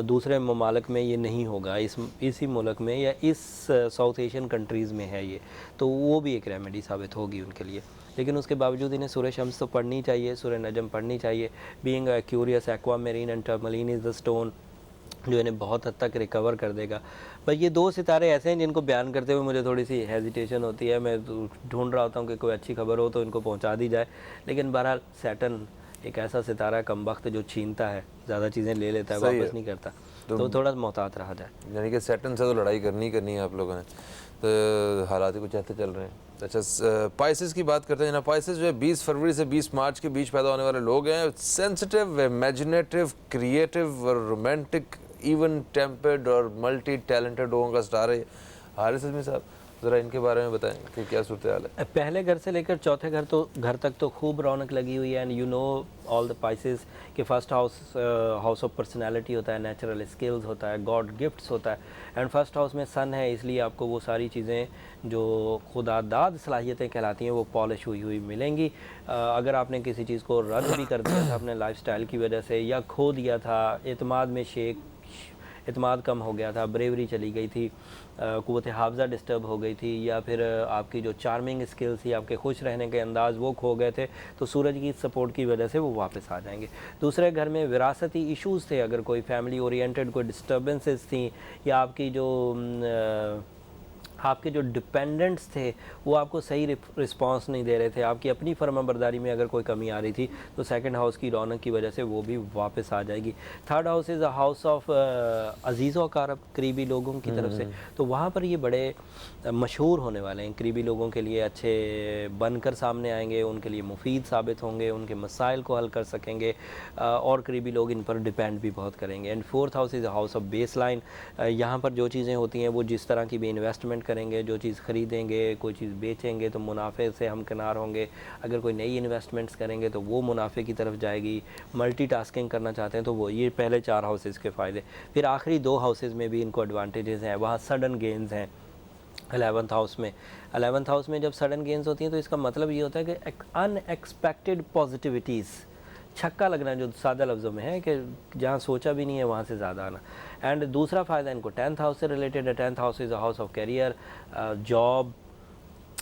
दूसरे ममालिक में ये नहीं होगा, इसी मुल्क में या इस साउथ एशियन कंट्रीज़ में है ये, तो वो भी एक रेमेडी साबित होगी उनके लिए। लेकिन उसके बावजूद इन्हें सूरह शम्स तो पढ़नी चाहिए, सूरह नजम पढ़नी चाहिए। Being a curious aquamarine and tourmaline is the stone, जो इन्हें बहुत हद तक रिकवर कर देगा। पर ये 2 सितारे ऐसे हैं जिनको बयान करते हुए मुझे थोड़ी सी हेजिटेशन होती है। मैं ढूंढ रहा होता हूँ कि कोई अच्छी खबर हो तो इनको पहुँचा दी जाए, लेकिन बहरहाल सैटर्न एक ऐसा सितारा कमबख्त जो छीनता है, ज़्यादा चीज़ें ले लेता है, वापस नहीं करता, तो थोड़ा मोहतात रहा जाए। यानी कि सैटर्न से तो लड़ाई करनी है आप लोगों ने, तो हालात ही कुछ ऐसे चल रहे हैं। अच्छा, पाइसेस की बात करते हैं ना। पाइसेस जो है 20 फरवरी से 20 मार्च के बीच पैदा होने वाले लोग हैं। सेंसिटिव, इमेजिनेटिव, क्रिएटिव और रोमांटिक, इवन टेम्पर्ड और मल्टी टैलेंटेड लोगों का स्टार है। हारिस अज़मी साहब, ज़रा इनके बारे में बताएं कि क्या सूरत हाल है। पहले घर से लेकर चौथे घर तक तो खूब रौनक लगी हुई है। And you know all the Pisces के फर्स्ट हाउस ऑफ पर्सनालिटी होता है, नेचुरल स्किल्स होता है, गॉड गिफ्ट्स होता है। एंड फर्स्ट हाउस में सन है, इसलिए आपको वो सारी चीज़ें जो खुदादाद सलाहियतें कहलाती हैं वो पॉलिश हुई मिलेंगी। अगर आपने किसी चीज़ को रद्द भी कर दिया था अपने लाइफस्टाइल की वजह से, या खो दिया था, एतमाद में एतमाद कम हो गया था, ब्रेवरी चली गई थी, क़ुव्वत हाफ़ज़ा डिस्टर्ब हो गई थी, या फिर आपकी जो चार्मिंग स्किल्स थी, आपके खुश रहने के अंदाज़ वो खो गए थे, तो सूरज की सपोर्ट की वजह से वो वापस आ जाएंगे। दूसरे घर में विरासती इश्यूज़ थे, अगर कोई फैमिली ओरिएंटेड कोई डिस्टर्बेंसेस थी, या आपके जो डिपेंडेंट्स थे वो आपको सही रिस्पांस नहीं दे रहे थे, आपकी अपनी फर्माबरदारी में अगर कोई कमी आ रही थी, तो सेकंड हाउस की रौनक की वजह से वो भी वापस आ जाएगी। Third house is a house of अजीज़ व अकारब, करीबी लोगों की तरफ से, तो वहाँ पर ये बड़े मशहूर होने वाले हैं, करीबी लोगों के लिए अच्छे बनकर सामने आएंगे, उनके लिए मुफीद साबित होंगे, उनके मसाइल को हल कर सकेंगे, और करीबी लोग इन पर डिपेंड भी बहुत करेंगे। And fourth house is a house of base line, यहाँ पर जो चीज़ें होती हैं वो जिस तरह की भी इन्वेस्टमेंट करेंगे, जो चीज़ ख़रीदेंगे, कोई चीज़ बेचेंगे तो मुनाफे से हम किनार होंगे, अगर कोई नई इन्वेस्टमेंट्स करेंगे तो वो मुनाफे की तरफ जाएगी। मल्टीटास्किंग करना चाहते हैं तो वो, ये पहले 4 हाउसेज़ के फ़ायदे। फिर आखिरी 2 हाउसेज़ में भी इनको एडवांटेजेस हैं, वहाँ सडन गेंस हैं। 11th हाउस में जब सडन गेंस होती हैं तो इसका मतलब ये होता है कि अनएक्सपेक्टेड पॉजिटिविटीज़, छक्का लगना जो सादा लफ्ज़ों में है कि जहाँ सोचा भी नहीं है वहाँ से ज़्यादा आना। एंड दूसरा फ़ायदा इनको 10th हाउस से रिलेटेड है। 10th house is a house of career, job,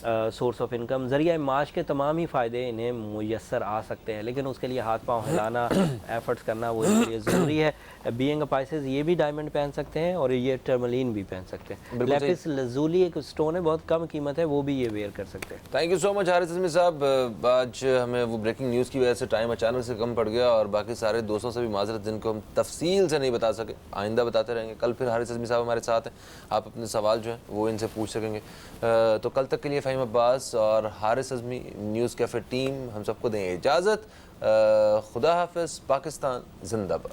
source of income, ज़रिया माश के तमाम ही फ़ायदे इन्हें मुयस्सर आ सकते हैं, लेकिन उसके लिए हाथ पाँव हिलाना, एफर्ट्स करना वो इनके लिए ज़रूरी है। बीइंग अ पाइसेस ये भी डायमंड पहन सकते हैं और ये टर्मलीन भी पहन सकते हैं। लैपिस लज़ूली एक स्टोन है, बहुत कम कीमत है, वो भी ये वेयर कर सकते हैं। Thank you so much Haris Azmi साहब। आज हमें वो ब्रेकिंग न्यूज़ की वजह से टाइम अचानक से कम पड़ गया, और बाकी सारे दोस्तों से भी माजरत जिनको हम तफसील से नहीं बता सके, आइंदा बताते रहेंगे। कल फिर हारिस अज़मी साहब हमारे साथ हैं, आप अपने सवाल जो हैं वो इनसे पूछ सकेंगे। तो कल तक के लिए फ़हीम अब्बास और हारिस अज़मी न्यूज़ कैफ़े टीम हम सबको दें इजाज़त। खुदा हाफ़िज़। पाकिस्तान जिंदाबाद।